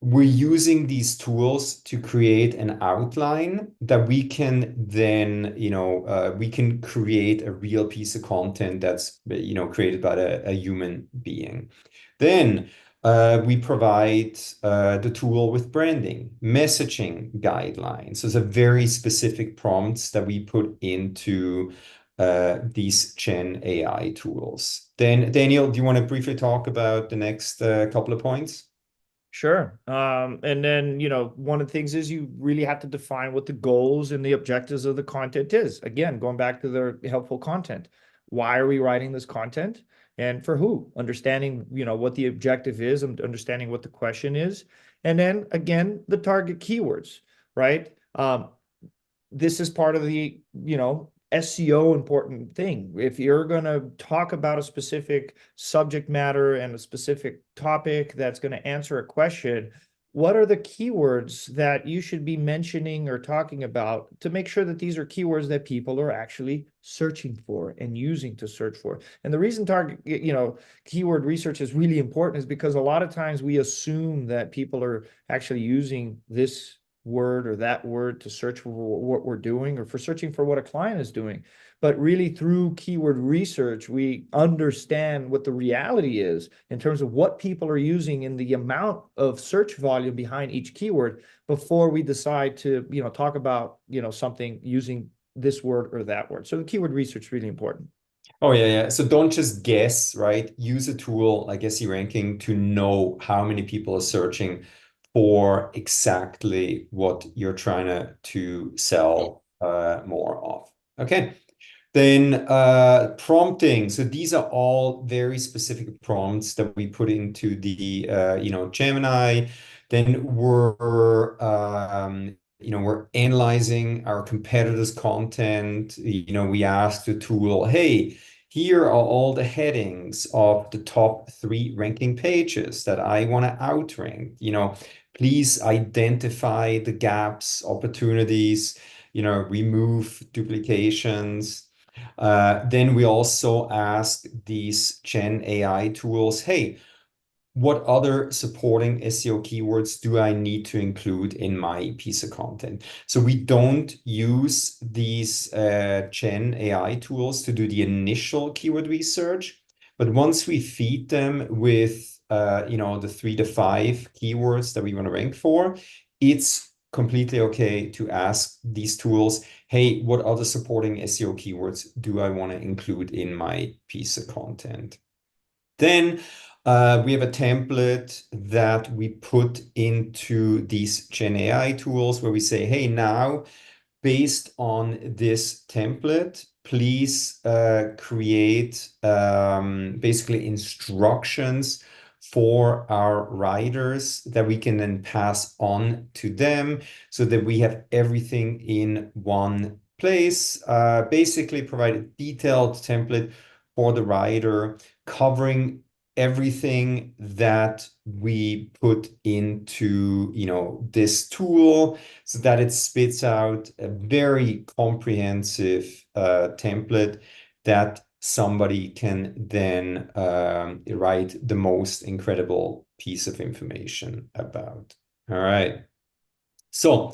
we're using these tools to create an outline that we can then, we can create a real piece of content that's, created by a human being. Then we provide the tool with branding, messaging guidelines. So it's a very specific prompts that we put into these Gen AI tools. Then, Daniel, do you want to briefly talk about the next couple of points? Sure. And then, one of the things is you really have to define what the goals and the objectives of the content is. Again, going back to the helpful content. Why are we writing this content and for who? Understanding, what the objective is and understanding what the question is. And then again, the target keywords, right? This is part of the, SEO important thing. If you're going to talk about a specific subject matter and a specific topic that's going to answer a question, what are the keywords that you should be mentioning or talking about to make sure that these are keywords that people are actually searching for and using to search for? And the reason keyword research is really important is because a lot of times we assume that people are actually using this word or that word to search for what we're doing or for searching for what a client is doing. But really through keyword research, we understand what the reality is in terms of what people are using and the amount of search volume behind each keyword before we decide to, talk about, something using this word or that word. So the keyword research is really important. Oh, yeah. So don't just guess, right? Use a tool like SE Ranking to know how many people are searching for exactly what you're trying to sell more of. Okay. Then prompting. So these are all very specific prompts that we put into the Gemini. Then we're analyzing our competitors' content. We ask the tool, hey, here are all the headings of the top 3 ranking pages that I want to outrank. Please identify the gaps, opportunities, remove duplications. Then we also ask these Gen AI tools, hey, what other supporting SEO keywords do I need to include in my piece of content? So we don't use these Gen AI tools to do the initial keyword research, but once we feed them with the 3 to 5 keywords that we want to rank for, it's completely okay to ask these tools, hey, what other supporting SEO keywords do I want to include in my piece of content? Then we have a template that we put into these Gen AI tools where we say, hey, now, based on this template, please create basically instructions for our writers that we can then pass on to them so that we have everything in one place. Basically provide a detailed template for the writer covering everything that we put into, this tool so that it spits out a very comprehensive template that somebody can then write the most incredible piece of information about. All right. So,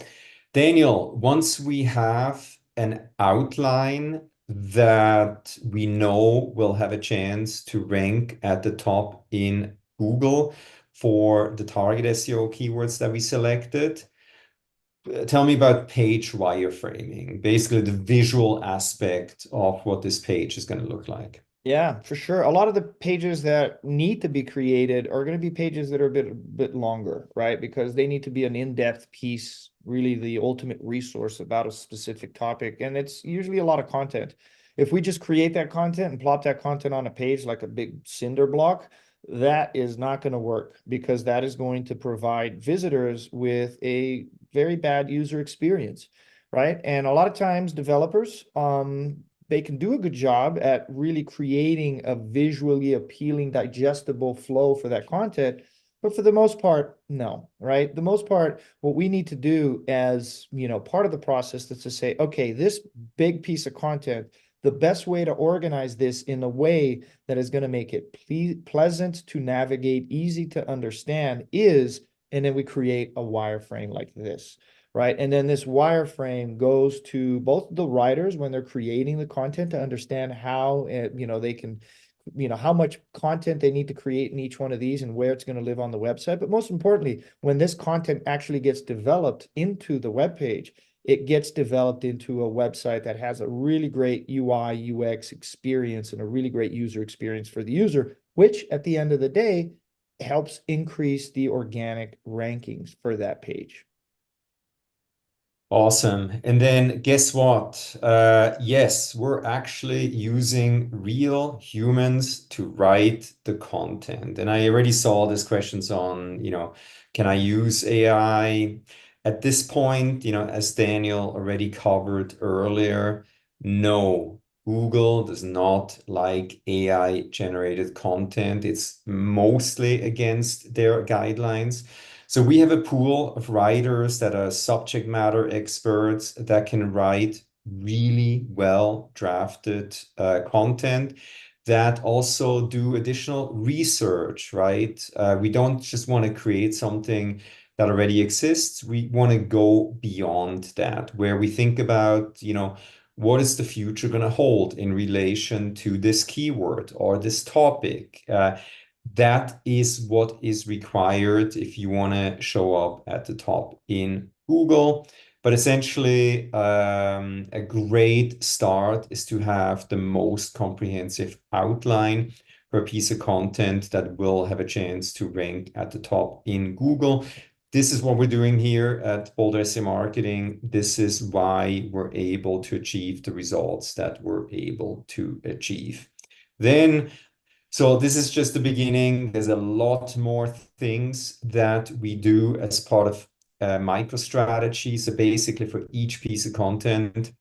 Daniel, once we have an outline that we know will have a chance to rank at the top in Google for the target SEO keywords that we selected, tell me about page wireframing, basically the visual aspect of what this page is going to look like. Yeah, for sure. A lot of the pages that need to be created are going to be pages that are a bit longer, right? Because they need to be an in-depth piece, really the ultimate resource about a specific topic. And it's usually a lot of content. If we just create that content and plop that content on a page like a big cinder block, that is not going to work because that is going to provide visitors with a very bad user experience, right? And a lot of times developers, they can do a good job at really creating a visually appealing, digestible flow for that content. But for the most part, no, right? The most part, what we need to do as, part of the process is to say, okay, this big piece of content, the best way to organize this in a way that is going to make it pleasant to navigate, easy to understand is, and then we create a wireframe like this. Right. And then this wireframe goes to both the writers when they're creating the content to understand how, they can, how much content they need to create in each one of these and where it's going to live on the website. But most importantly, when this content actually gets developed into the web page, it gets developed into a website that has a really great UI, UX experience and a really great user experience for the user, which at the end of the day helps increase the organic rankings for that page. Awesome. And then guess what? Yes, we're actually using real humans to write the content. And I already saw these questions on, can I use AI? At this point, as Daniel already covered earlier, no, Google does not like AI generated content. It's mostly against their guidelines. So we have a pool of writers that are subject matter experts that can write really well drafted content that also do additional research, right? We don't just want to create something that already exists. We want to go beyond that, where we think about, what is the future going to hold in relation to this keyword or this topic? That is what is required if you want to show up at the top in Google. But essentially, a great start is to have the most comprehensive outline for a piece of content that will have a chance to rank at the top in Google. This is what we're doing here at Bold SEO Marketing. This is why we're able to achieve the results that we're able to achieve. So this is just the beginning. There's a lot more things that we do as part of MicroStrategy. So basically for each piece of content,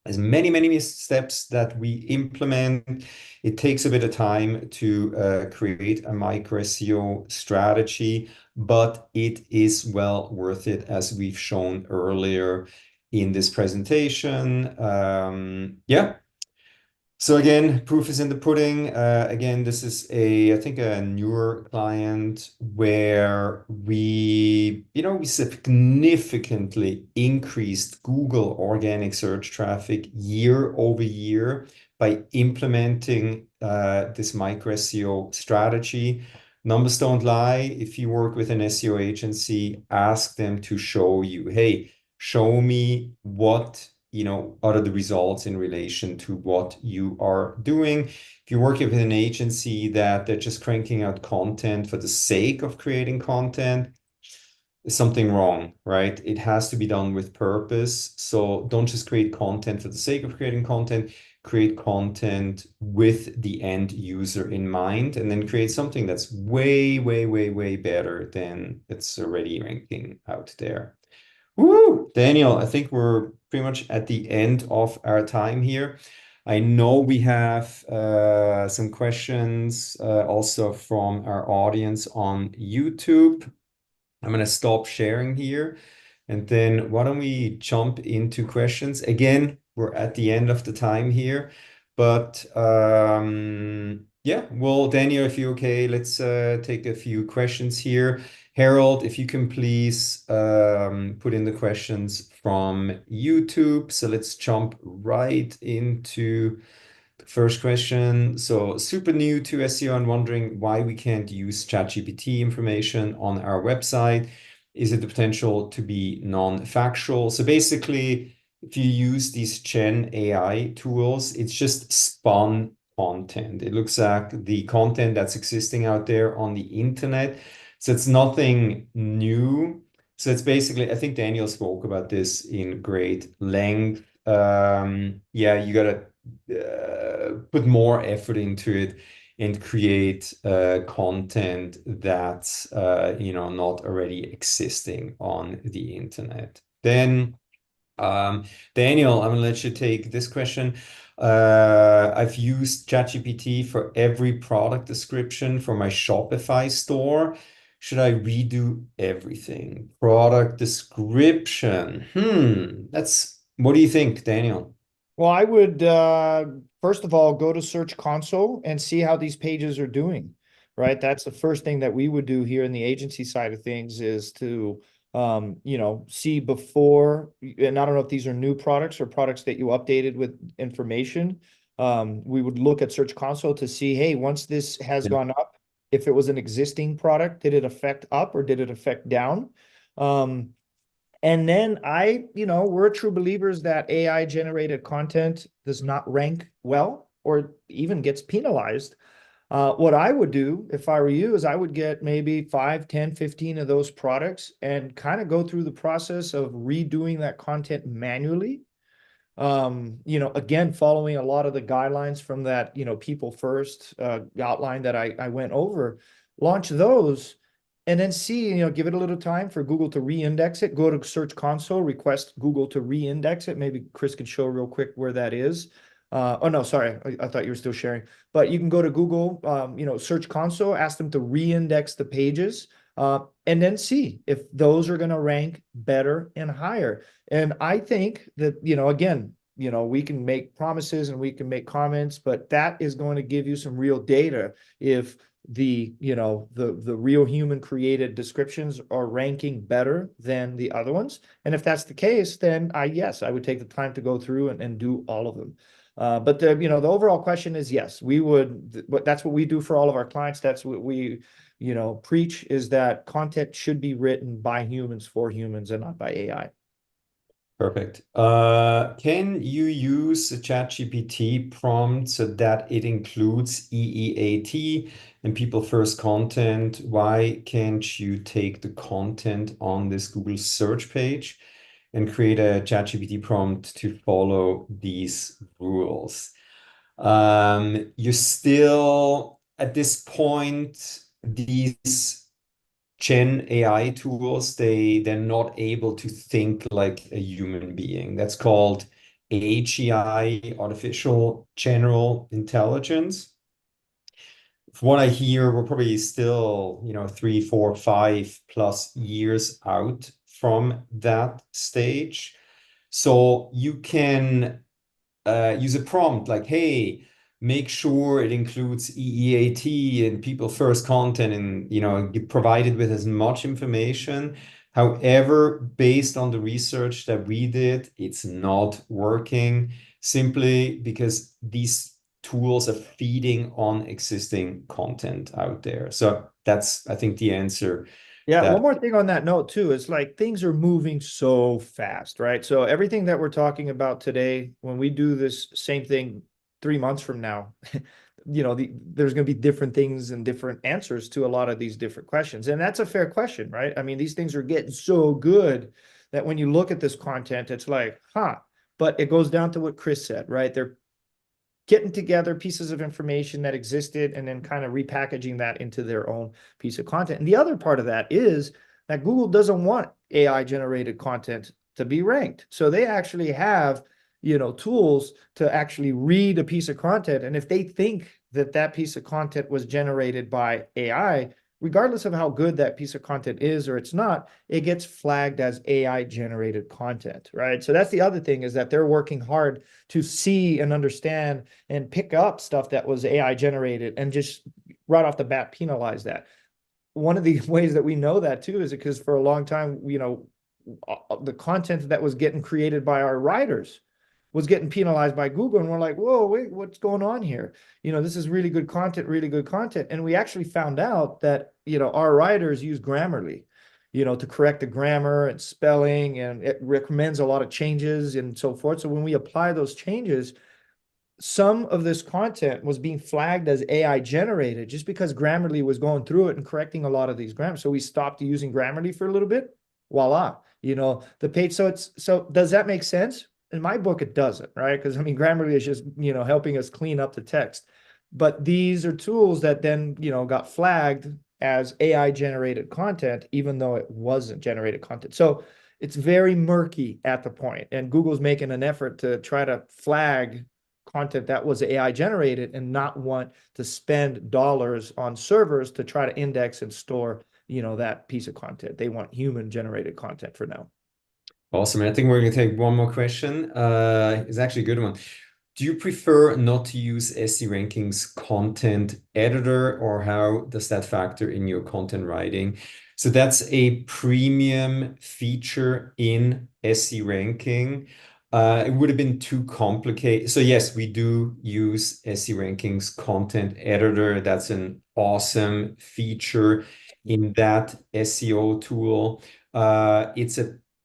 there's many, many steps that we implement. It takes a bit of time to create a micro SEO strategy, but it is well worth it, as we've shown earlier in this presentation. Yeah. So again, proof is in the pudding. Again, this is I think a newer client where we significantly increased Google organic search traffic year over year by implementing this micro SEO strategy. Numbers don't lie. If you work with an SEO agency, ask them to show you, hey, show me what are the results in relation to what you are doing. If you're working with an agency that they're just cranking out content for the sake of creating content, something wrong, right? It has to be done with purpose. So don't just create content for the sake of creating content, create content with the end user in mind, and then create something that's way, way, way, way better than it's already ranking out there. Woo! Daniel, I think we're pretty much at the end of our time here. I know we have some questions also from our audience on YouTube. I'm going to stop sharing here. And then why don't we jump into questions? Again, we're at the end of the time here. But yeah, well, Daniel, if you're okay, let's take a few questions here. Harold, if you can please put in the questions from YouTube. So let's jump right into first question. So super new to SEO and wondering why we can't use ChatGPT information on our website. Is it the potential to be non-factual? So basically, if you use these Gen AI tools, it's just spun content. It looks like the content that's existing out there on the internet. So it's nothing new. So it's basically, I think Daniel spoke about this in great length. Yeah, you gotta put more effort into it and create content that's not already existing on the internet. Then Daniel, I'm gonna let you take this question. I've used ChatGPT for every product description for my Shopify store. Should I redo everything? Product description. That's what do you think, Daniel? Well, I would first of all go to Search Console and see how these pages are doing, right? That's the first thing that we would do here in the agency side of things is to see before, and I don't know if these are new products or products that you updated with information. We would look at Search Console to see, hey, once this has gone up, if it was an existing product, did it affect up or did it affect down? And then we're true believers that AI generated content does not rank well or even gets penalized. What I would do if I were you is I would get maybe 5, 10, 15 of those products and kind of go through the process of redoing that content manually. Again, following a lot of the guidelines from that, people first outline that I went over, launch those and then see, give it a little time for Google to re-index it. Go to Search Console, request Google to re-index it. Maybe Chris could show real quick where that is. Oh no, sorry, I thought you were still sharing. But you can go to Google, Search Console, ask them to re-index the pages, and then see if those are going to rank better and higher. And I think that, again, we can make promises and we can make comments, but that is going to give you some real data if the real human created descriptions are ranking better than the other ones. And if that's the case, then I would take the time to go through and do all of them. But the overall question is yes, we would, that's what we do for all of our clients. That's what we, preach, is that content should be written by humans for humans and not by AI. Perfect. Can you use the ChatGPT prompt so that it includes EEAT and people first content? Why can't you take the content on this Google search page and create a ChatGPT prompt to follow these rules? You're still at this point, these Gen AI tools, they're not able to think like a human being. That's called AGI, artificial general intelligence. From what I hear, we're probably still, 3, 4, 5+ years out from that stage. So you can use a prompt like, hey, make sure it includes EEAT and people first content and, get provided with as much information. However, based on the research that we did, it's not working simply because these tools are feeding on existing content out there. So that's, I think, the answer. Yeah, That one more thing on that note too, is like things are moving so fast, right? So everything that we're talking about today, when we do this same thing 3 months from now, there's going to be different things and different answers to a lot of these different questions. And that's a fair question, right? I mean, these things are getting so good that when you look at this content, it's like, huh. But it goes down to what Chris said, right? They're getting together pieces of information that existed and then kind of repackaging that into their own piece of content. And the other part of that is that Google doesn't want AI generated content to be ranked. So they actually have, tools to actually read a piece of content. And if they think that that piece of content was generated by AI, regardless of how good that piece of content is or it's not, it gets flagged as AI generated content, right? So that's the other thing, is that they're working hard to see and understand and pick up stuff that was AI generated and just right off the bat penalize that. One of the ways that we know that too is because for a long time, the content that was getting created by our writers was getting penalized by Google. And we're like, whoa, wait, what's going on here? This is really good content, really good content. And we actually found out that, our writers use Grammarly, to correct the grammar and spelling, and it recommends a lot of changes and so forth. So when we apply those changes, some of this content was being flagged as AI generated just because Grammarly was going through it and correcting a lot of these grammars. So we stopped using Grammarly for a little bit. Voila, the page. So does that make sense? In my book, it doesn't, right? Because I mean, Grammarly is just, helping us clean up the text. But these are tools that then, got flagged as AI generated content, even though it wasn't generated content. So it's very murky at the point. And Google's making an effort to try to flag content that was AI generated and not want to spend dollars on servers to try to index and store, that piece of content. They want human generated content for now. Awesome. I think we're going to take one more question. It's actually a good one. Do you prefer not to use SE Ranking's content editor, or how does that factor in your content writing? So that's a premium feature in SE Ranking. It would have been too complicated. So yes, we do use SE Ranking's content editor. That's an awesome feature in that SEO tool.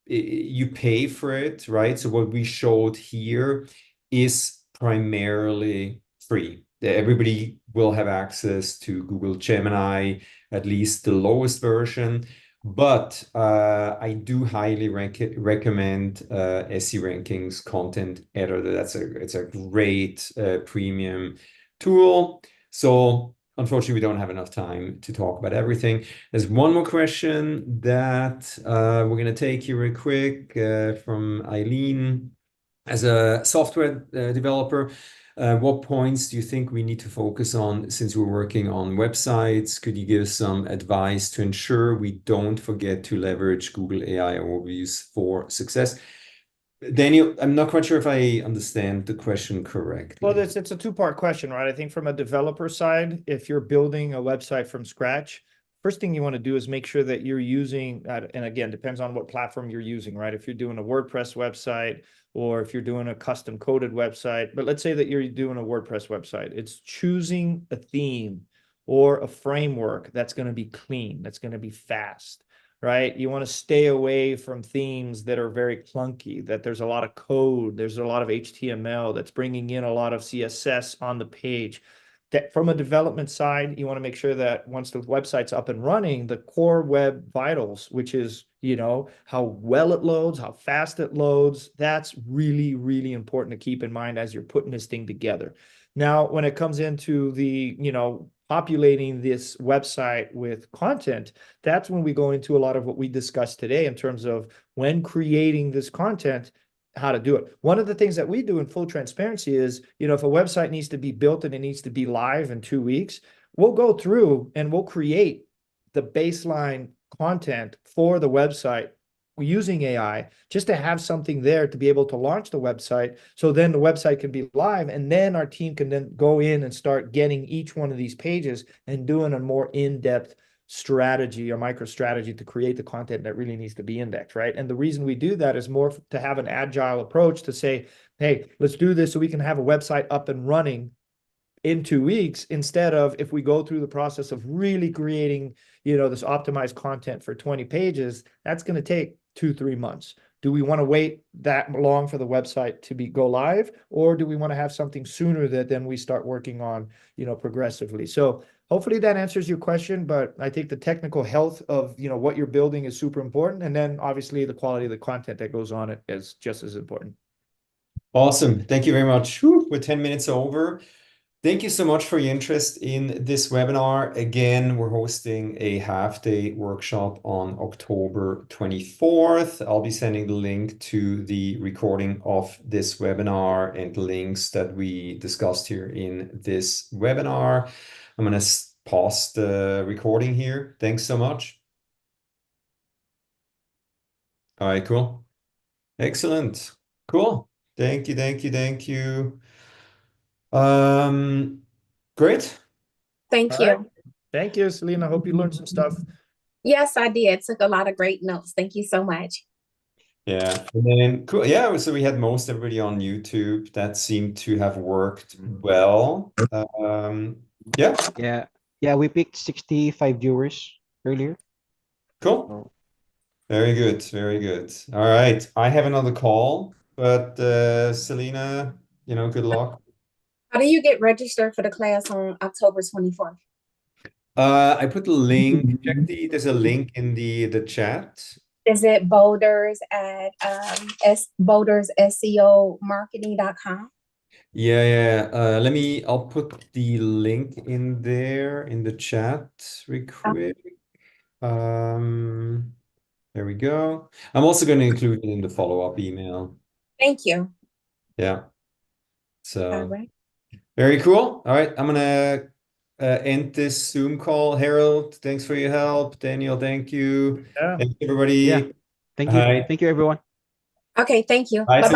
You pay for it, right? So what we showed here is primarily free. Everybody will have access to Google Gemini, at least the lowest version. But I do highly recommend SE Ranking's content editor. It's a great premium tool. So unfortunately, we don't have enough time to talk about everything. There's one more question that we're going to take here real quick from Eileen. As a software developer, what points do you think we need to focus on since we're working on websites? Could you give some advice to ensure we don't forget to leverage Google AI overviews for success? Daniel, I'm not quite sure if I understand the question correctly. Well, it's a two-part question, right? I think from a developer side, if you're building a website from scratch, first thing you want to do is make sure that you're using, and again, depends on what platform you're using, right? If you're doing a WordPress website or if you're doing a custom coded website, but let's say that you're doing a WordPress website, it's choosing a theme or a framework that's going to be clean, that's going to be fast, right? You want to stay away from themes that are very clunky, that there's a lot of code, there's a lot of HTML that's bringing in a lot of CSS on the page. That from a development side, you want to make sure that once the website's up and running, the core web vitals, which is, how well it loads, how fast it loads, that's really, really important to keep in mind as you're putting this thing together. Now, when it comes into the, populating this website with content, that's when we go into a lot of what we discussed today in terms of when creating this content, how to do it. One of the things that we do in full transparency is, if a website needs to be built and it needs to be live in 2 weeks, we'll go through and we'll create the baseline content for the website using AI just to have something there to be able to launch the website. So then the website can be live, and then our team can then go in and start getting each one of these pages and doing a more in-depth strategy or micro strategy to create the content that really needs to be indexed, right? And the reason we do that is more to have an agile approach to say, hey, let's do this so we can have a website up and running in 2 weeks, instead of if we go through the process of really creating, this optimized content for 20 pages, that's going to take 2-3 months, Do we want to wait that long for the website to go live, or do we want to have something sooner that then we start working on, progressively? So hopefully that answers your question, but I think the technical health of, what you're building is super important. And then obviously the quality of the content that goes on it is just as important. Awesome. Thank you very much. Whew, we're 10 minutes over. Thank you so much for your interest in this webinar. Again, we're hosting a half-day workshop on October 24th. I'll be sending the link to the recording of this webinar and links that we discussed here in this webinar. I'm going to pause the recording here. Thanks so much. All right, cool. Excellent. Cool. Thank you, thank you, thank you. Great. Thank All right. you. Thank you, Selena. Hope you learned some stuff. Yes, I did. Took a lot of great notes. Thank you so much. Yeah, and then cool. Yeah, so we had most everybody on YouTube. That seemed to have worked well. Yeah, Yeah. Yeah, we picked 65 viewers earlier. cool. So Very good, very good. All right, I have another call, but Selena, good luck. How do you get registered for the class on October 24th? I put the link. There's a link in the chat. Is it Boulders at Boulders SEO marketing.com? Yeah. I'll put the link in there in the chat real quick. There we go. I'm also going to include it in the follow-up email. Thank you. Yeah. All So right. very cool. All right. I'm gonna end this Zoom call. Harold, thanks for your help. Daniel, thank you. Yeah. Thanks yeah. everybody. Thank you. Hi. Thank you, everyone. Okay, thank you. Bye, Bye-bye.